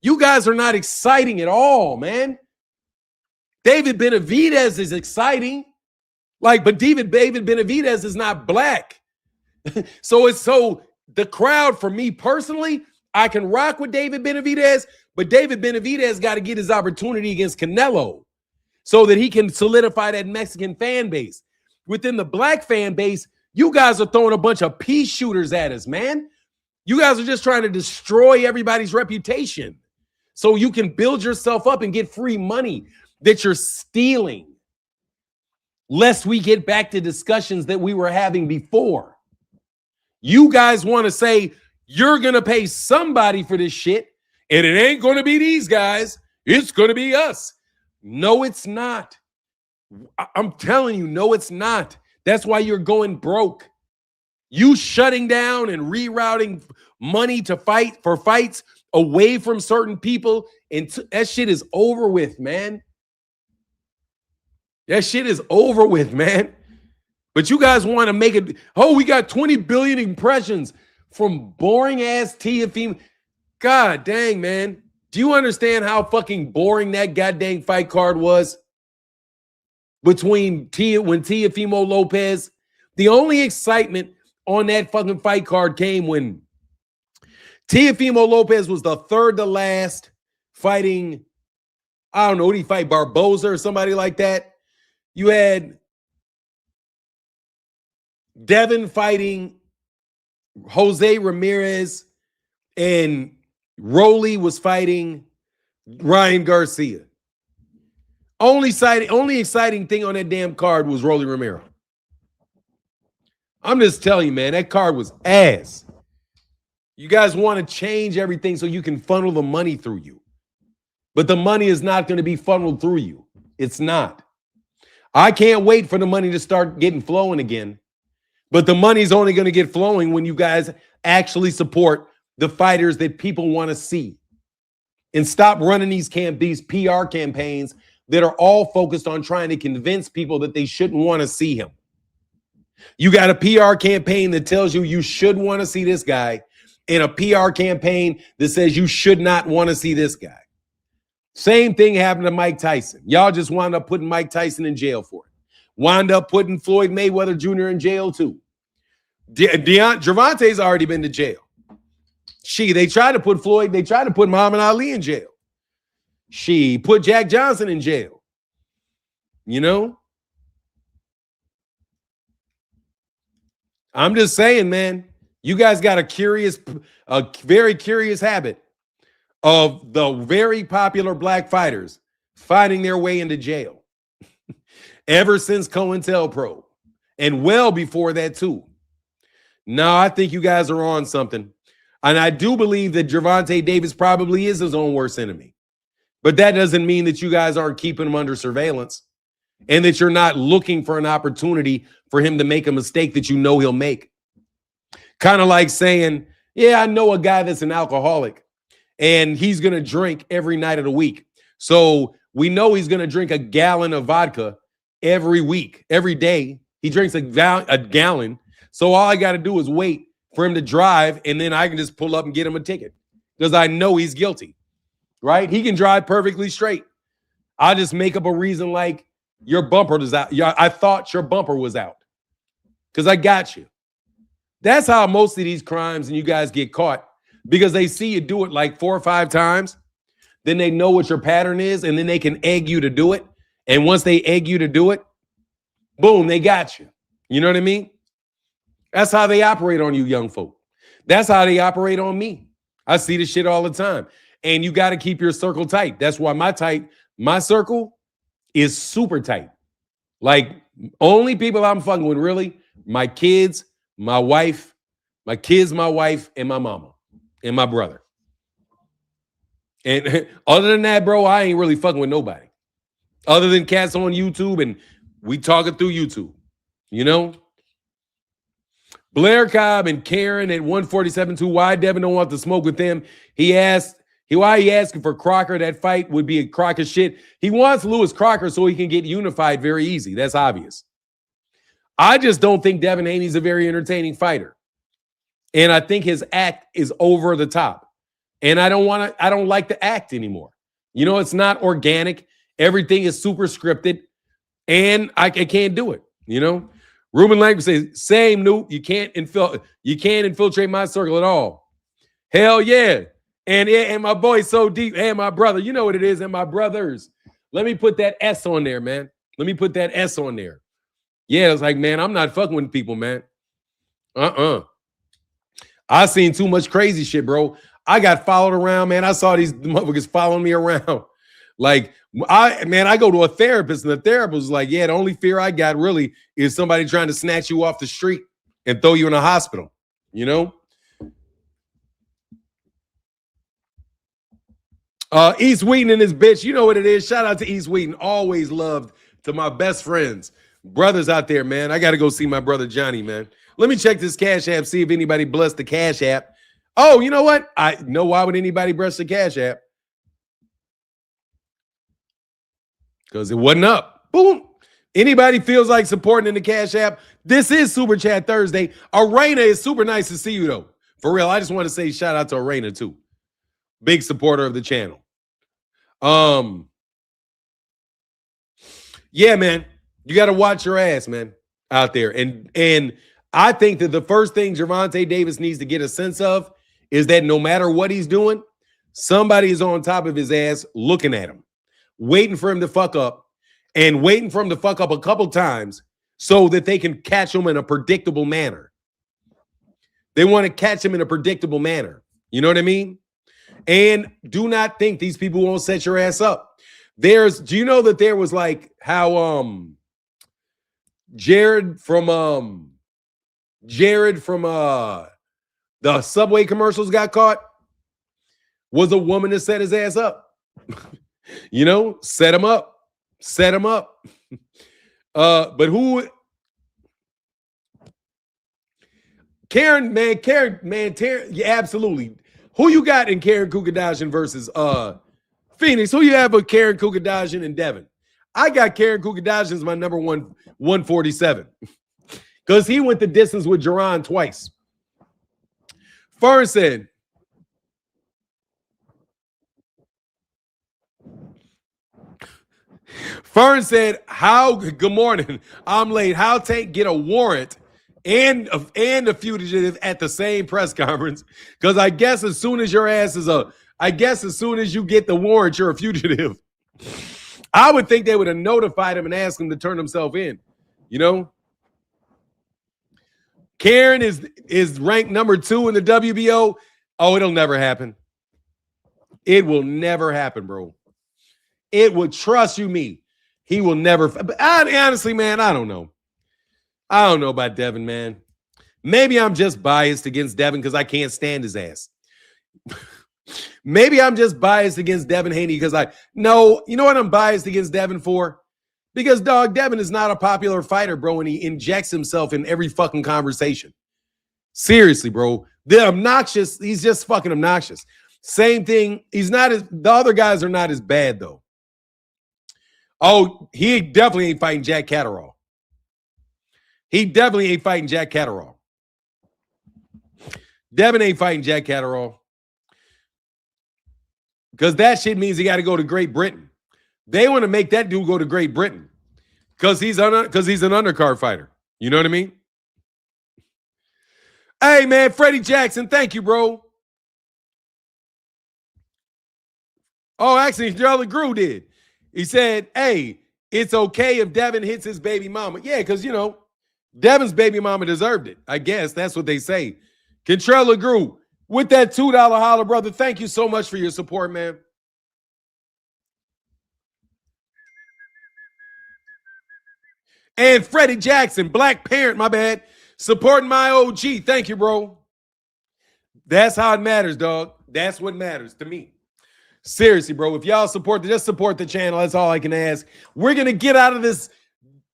You guys are not exciting at all, man. David Benavidez is exciting. But David Benavidez is not black. So the crowd, for me personally, I can rock with David Benavidez, but David Benavidez got to get his opportunity against Canelo so that he can solidify that Mexican fan base. Within the black fan base, you guys are throwing a bunch of pea shooters at us, man. You guys are just trying to destroy everybody's reputation so you can build yourself up and get free money that you're stealing, lest we get back to discussions that we were having before. You guys want to say you're going to pay somebody for this shit, and it ain't going to be these guys. It's going to be us. No, it's not. I'm telling you, no, it's not. That's why you're going broke. You shutting down and rerouting money to fight for fights away from certain people, and that shit is over with, man. That shit is over with, man. But you guys want to make it, we got 20 billion impressions from boring-ass Teofimo. God dang, man. Do you understand how fucking boring that goddamn fight card was? When Teofimo Lopez, the only excitement on that fucking fight card came when Teofimo Lopez was the third to last fighting, I don't know, did he fight Barboza or somebody like that? You had Devin fighting Jose Ramirez, and Rolly was fighting Ryan Garcia. Only exciting thing on that damn card was Rolly Romero. I'm just telling you, man, that card was ass. You guys want to change everything so you can funnel the money through you. But the money is not going to be funneled through you. It's not. I can't wait for the money to start getting flowing again. But the money's only going to get flowing when you guys actually support the fighters that people want to see. And stop running these PR campaigns that are all focused on trying to convince people that they shouldn't want to see him. You got a PR campaign that tells you should want to see this guy, and a PR campaign that says you should not want to see this guy. Same thing happened to Mike Tyson. Y'all just wound up putting Mike Tyson in jail for it. Wound up putting Floyd Mayweather Jr. in jail too. Gervonta's already been to jail. They tried to put Muhammad Ali in jail. She put Jack Johnson in jail. You know? I'm just saying, man, you guys got a very curious habit of the very popular black fighters finding their way into jail ever since COINTELPRO, and well before that too. No, I think you guys are on something. And I do believe that Gervonta Davis probably is his own worst enemy. But that doesn't mean that you guys aren't keeping him under surveillance and that you're not looking for an opportunity for him to make a mistake that you know he'll make. Kind of like saying, yeah, I know a guy that's an alcoholic and he's going to drink every night of the week. So we know he's going to drink a gallon of vodka every week, every day. He drinks a gallon. So all I got to do is wait for him to drive, and then I can just pull up and get him a ticket because I know he's guilty, right? He can drive perfectly straight. I'll just make up a reason like your bumper was out. I thought your bumper was out because I got you. That's how most of these crimes and you guys get caught, because they see you do it like 4 or 5 times. Then they know what your pattern is, and then they can egg you to do it. And once they egg you to do it, boom, they got you. You know what I mean? That's how they operate on you young folk. That's how they operate on me. I see this shit all the time. And you got to keep your circle tight. That's why my circle is super tight. Like, only people I'm fucking with, really, my kids, my wife, and my mama, and my brother. And other than that, bro, I ain't really fucking with nobody. Other than cats on YouTube, and we talking through YouTube, you know? Blair Cobb and Karen at 147.2. Why Devin don't want to smoke with them? Why he asking for Crocker? That fight would be a crock of shit. He wants Lewis Crocker so he can get unified very easy. That's obvious. I just don't think Devin Haney's a very entertaining fighter. And I think his act is over the top. And I don't like the act anymore. You know, it's not organic. Everything is super scripted. And I can't do it, you know? Ruben Lang says, same, Newt. You can't infiltrate my circle at all. Hell yeah. And my boy's so deep. And my brother. You know what it is, and my brothers. Let me put that S on there, man. Let me put that S on there. Yeah, it's like, man, I'm not fucking with people, man. I seen too much crazy shit, bro. I got followed around, man. I saw these motherfuckers following me around. Like, I go to a therapist, and the therapist was like, yeah, the only fear I got really is somebody trying to snatch you off the street and throw you in a hospital, you know? East Wheaton and his bitch, you know what it is. Shout out to East Wheaton. Always loved to my best friends. Brothers out there, man. I got to go see my brother Johnny, man. Let me check this Cash App, see if anybody blessed the Cash App. Oh, you know what? I know why would anybody bless the Cash App? Because it wasn't up. Boom. Anybody feels like supporting in the Cash App? This is Super Chat Thursday. Arena is super nice to see you, though. For real, I just want to say shout out to Arena, too. Big supporter of the channel. Yeah, man. You got to watch your ass, man, out there. And I think that the first thing Gervonta Davis needs to get a sense of is that no matter what he's doing, somebody is on top of his ass looking at him, waiting for him to fuck up, and waiting for him to fuck up a couple times so that they can catch him in a predictable manner. They want to catch him in a predictable manner. You know what I mean? And do not think these people won't set your ass up. Do you know that there was like how Jared from the Subway commercials got caught was a woman that set his ass up. You know, set him up. Set him up. But who... Karen, yeah, absolutely. Who you got in Karen Kukadashian versus Phoenix? Who you have with Karen Kukadashian and Devin? I got Karen Kukadashian as my number 147 because he went the distance with Jerron twice. Fern said, how, good morning, I'm late. How Tank get a warrant and a fugitive at the same press conference? Because I guess as soon as your ass is as soon as you get the warrant, you're a fugitive. I would think they would have notified him and asked him to turn himself in. You know? Karen is ranked number 2 in the WBO. Oh, it'll never happen. It will never happen, bro. It would, trust you me. He will never. But honestly, man, I don't know. I don't know about Devin, man. Maybe I'm just biased against Devin because I can't stand his ass. Maybe I'm just biased against Devin Haney because you know what I'm biased against Devin for? Because, dog, Devin is not a popular fighter, bro, and he injects himself in every fucking conversation. Seriously, bro. He's just fucking obnoxious. Same thing. The other guys are not as bad, though. Oh, he definitely ain't fighting Jack Catterall. Devin ain't fighting Jack Catterall. Because that shit means he got to go to Great Britain. They want to make that dude go to Great Britain because he's an undercard fighter. You know what I mean? Hey, man, Freddie Jackson, thank you, bro. Oh, actually, Charlie Grew did. He said, hey, it's okay if Devin hits his baby mama. Yeah, because, you know, Devin's baby mama deserved it. I guess that's what they say. Contrella Grew, with that $2 holler, brother, thank you so much for your support, man. And Freddie Jackson, Black Parent, my bad, supporting my OG. Thank you, bro. That's how it matters, dog. That's what matters to me. Seriously, bro. If y'all just support the channel. That's all I can ask. We're going to get out of this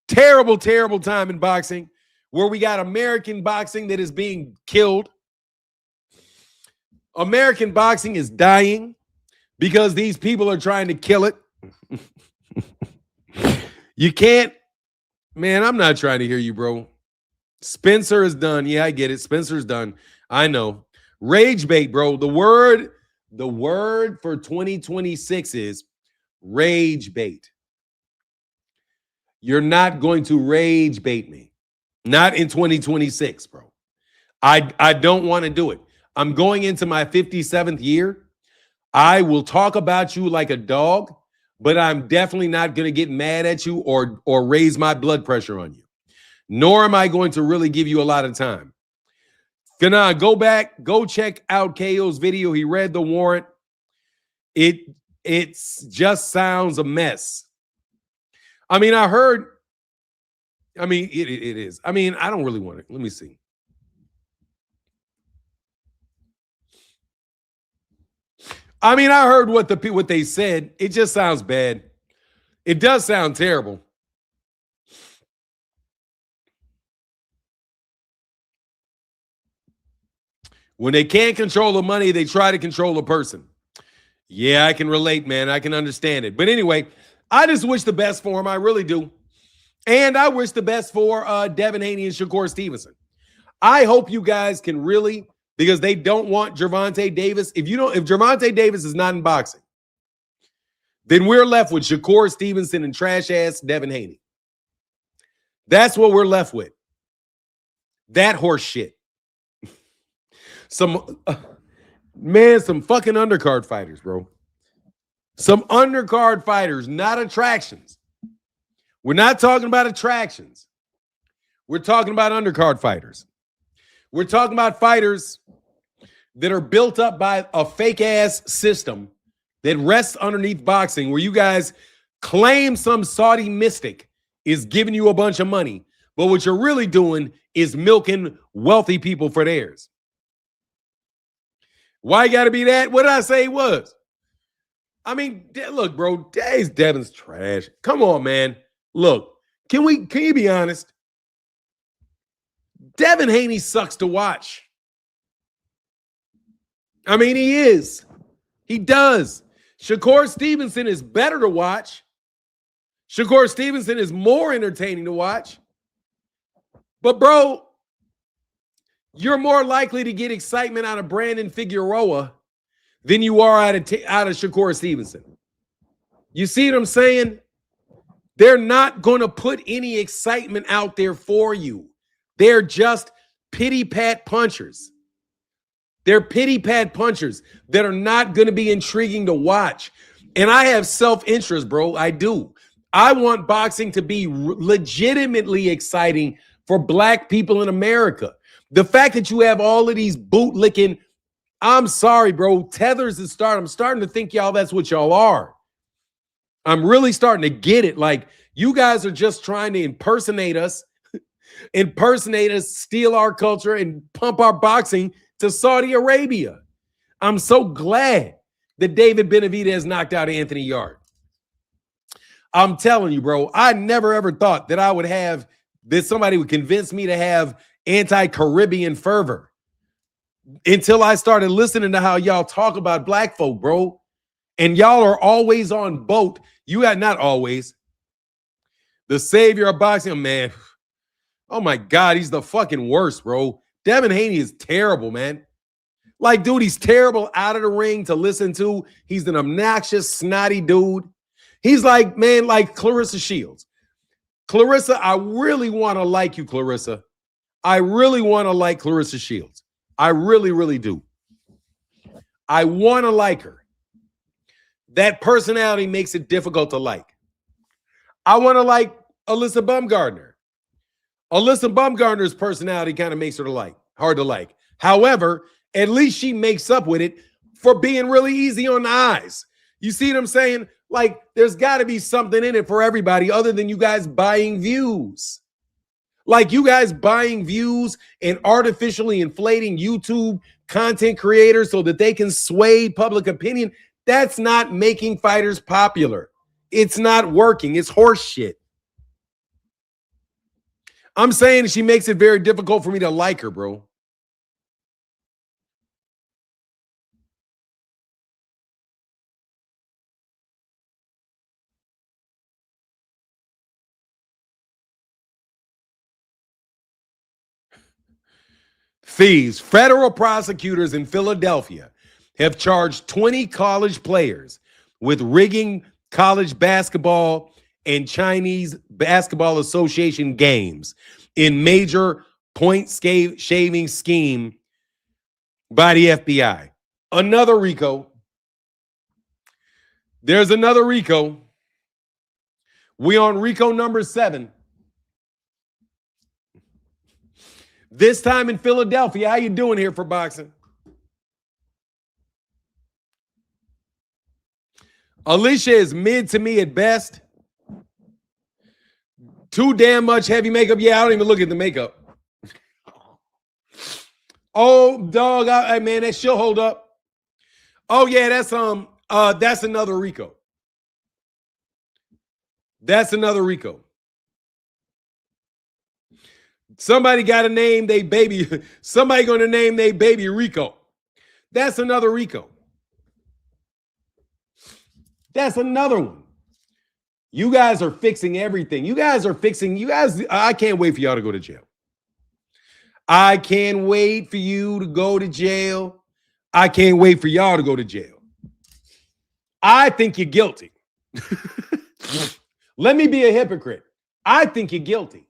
terrible, terrible time in boxing where we got American boxing that is being killed. American boxing is dying because these people are trying to kill it. You can't, man, I'm not trying to hear you, bro. Spencer is done. Yeah, I get it. Spencer's done. I know. Rage bait, bro. The word for 2026 is rage bait. You're not going to rage bait me. Not in 2026, bro. I don't want to do it. I'm going into my 57th year. I will talk about you like a dog, but I'm definitely not going to get mad at you or raise my blood pressure on you. Nor am I going to really give you a lot of time. Gonna go back, go check out KO's video. He read the warrant. It just sounds a mess. I mean, it is. I mean, I don't really want it. Let me see. I mean, I heard what they said. It just sounds bad. It does sound terrible. When they can't control the money, they try to control a person. Yeah, I can relate, man. I can understand it. But anyway, I just wish the best for him. I really do. And I wish the best for Devin Haney and Shakur Stevenson. I hope you guys can really, because they don't want Gervonta Davis. If Gervonta Davis is not in boxing, then we're left with Shakur Stevenson and trash-ass Devin Haney. That's what we're left with. That horse shit. Some fucking undercard fighters, bro. Some undercard fighters, not attractions. We're not talking about attractions. We're talking about undercard fighters. We're talking about fighters that are built up by a fake-ass system that rests underneath boxing, where you guys claim some Saudi mystic is giving you a bunch of money, but what you're really doing is milking wealthy people for theirs. Why you got to be that? What did I say it was? I mean, look, bro, Devin's trash. Come on, man. Look, can you be honest? Devin Haney sucks to watch. I mean, he is. He does. Shakur Stevenson is better to watch. Shakur Stevenson is more entertaining to watch. But, bro, you're more likely to get excitement out of Brandon Figueroa than you are out of Shakur Stevenson. You see what I'm saying? They're not going to put any excitement out there for you. They're just pity-pat punchers. They're pity-pat punchers that are not going to be intriguing to watch. And I have self-interest, bro. I do. I want boxing to be legitimately exciting for black people in America. The fact that you have all of these bootlicking, I'm sorry, bro, tethers and I'm starting to think y'all that's what y'all are. I'm really starting to get it. Like, you guys are just trying to impersonate us, steal our culture, and pump our boxing to Saudi Arabia. I'm so glad that David Benavidez knocked out Anthony Yarde. I'm telling you, bro, I never ever thought that I would have that somebody would convince me to have anti-Caribbean fervor until I started listening to how y'all talk about black folk, bro. And y'all are always on boat. You got not always. The savior of boxing, man. Oh my God, he's the fucking worst, bro. Devin Haney is terrible, man. Like, dude, he's terrible out of the ring to listen to. He's an obnoxious, snotty dude. He's like, man, like Clarissa Shields. Clarissa, I really want to like you, Clarissa. I really want to like Clarissa Shields. I really, really do. I want to like her. That personality makes it difficult to like. I want to like Alyssa Baumgardner. Alyssa Baumgardner's personality kind of makes her hard to like. However, at least she makes up with it for being really easy on the eyes. You see what I'm saying? Like, there's got to be something in it for everybody other than you guys buying views. Like, you guys buying views and artificially inflating YouTube content creators so that they can sway public opinion. That's not making fighters popular. It's not working. It's horse shit. I'm saying she makes it very difficult for me to like her, bro. Thieves. Federal prosecutors in Philadelphia have charged 20 college players with rigging college basketball and Chinese Basketball Association games in major point-shaving scheme by the FBI. Another RICO. There's another RICO. We on RICO number 7. This time in Philadelphia. How you doing here for boxing? Alicia is mid to me at best. Too damn much heavy makeup. Yeah, I don't even look at the makeup. Oh, dog, man, that she'll hold up. Oh yeah, that's another RICO. That's another RICO. Somebody got to name their baby. Somebody going to name their baby Rico. That's another RICO. That's another one. You guys are fixing everything. I can't wait for y'all to go to jail. I can't wait for you to go to jail. I can't wait for y'all to go to jail. I think you're guilty. Let me be a hypocrite. I think you're guilty.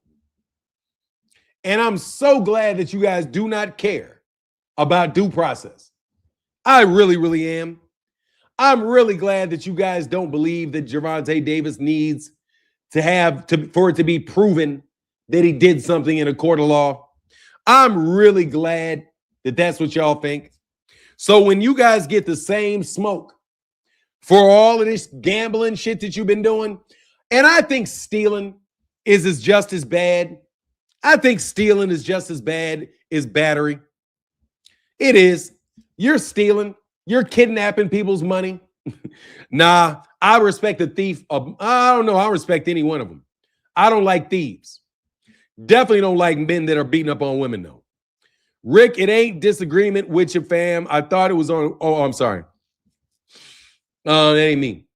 And I'm so glad that you guys do not care about due process. I really, really am. I'm really glad that you guys don't believe that Gervonta Davis needs for it to be proven that he did something in a court of law. I'm really glad that that's what y'all think. So when you guys get the same smoke for all of this gambling shit that you've been doing, and I think stealing is just as bad. I think stealing is just as bad as battery. It is. You're stealing. You're kidnapping people's money. Nah, I respect a thief. I don't know. I respect any one of them. I don't like thieves. Definitely don't like men that are beating up on women, though. Rick, it ain't disagreement with your fam. I thought it was on. Oh, I'm sorry. That ain't me.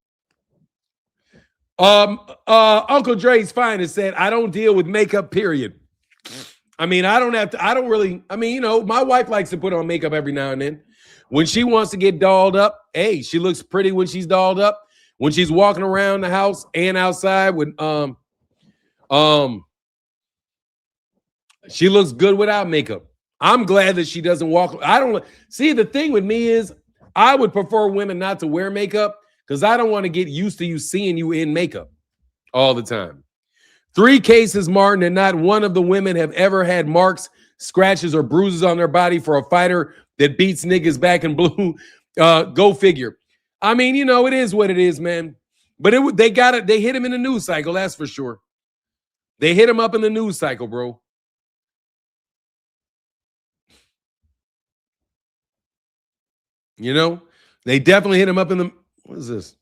Uncle Dre's finest said, I don't deal with makeup, period. I mean, I don't really, my wife likes to put on makeup every now and then. When she wants to get dolled up, hey, she looks pretty when she's dolled up. When she's walking around the house and outside with she looks good without makeup. I'm glad that she doesn't walk. I don't see, the thing with me is I would prefer women not to wear makeup because I don't want to get used to you seeing you in makeup all the time. 3 cases, Martin, and not one of the women have ever had marks, scratches, or bruises on their body for a fighter that beats niggas back in blue. Go figure. I mean, it is what it is, man. But they hit him in the news cycle, that's for sure. They hit him up in the news cycle, bro. They definitely hit him up in the. What is this?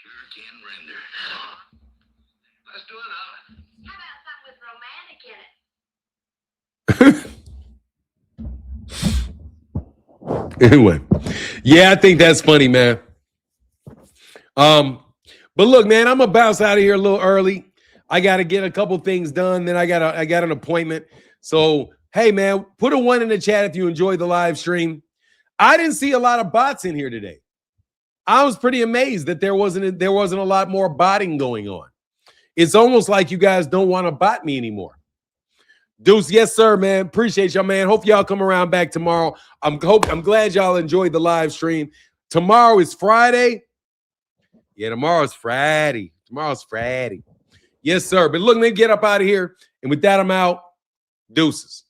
Sure can render. Let's do it, huh? How about something with romantic in it? Anyway, yeah, I think that's funny, man. But look, man, I'm gonna bounce out of here a little early. I gotta get a couple things done. Then I got an appointment. So, hey, man, put a 1 in the chat if you enjoyed the live stream. I didn't see a lot of bots in here today. I was pretty amazed that there wasn't a lot more botting going on. It's almost like you guys don't want to bot me anymore. Deuce, yes, sir, man. Appreciate y'all, man. Hope y'all come around back tomorrow. I'm glad y'all enjoyed the live stream. Tomorrow is Friday. Yeah, tomorrow's Friday. Yes, sir. But look, man, get up out of here. And with that, I'm out. Deuces.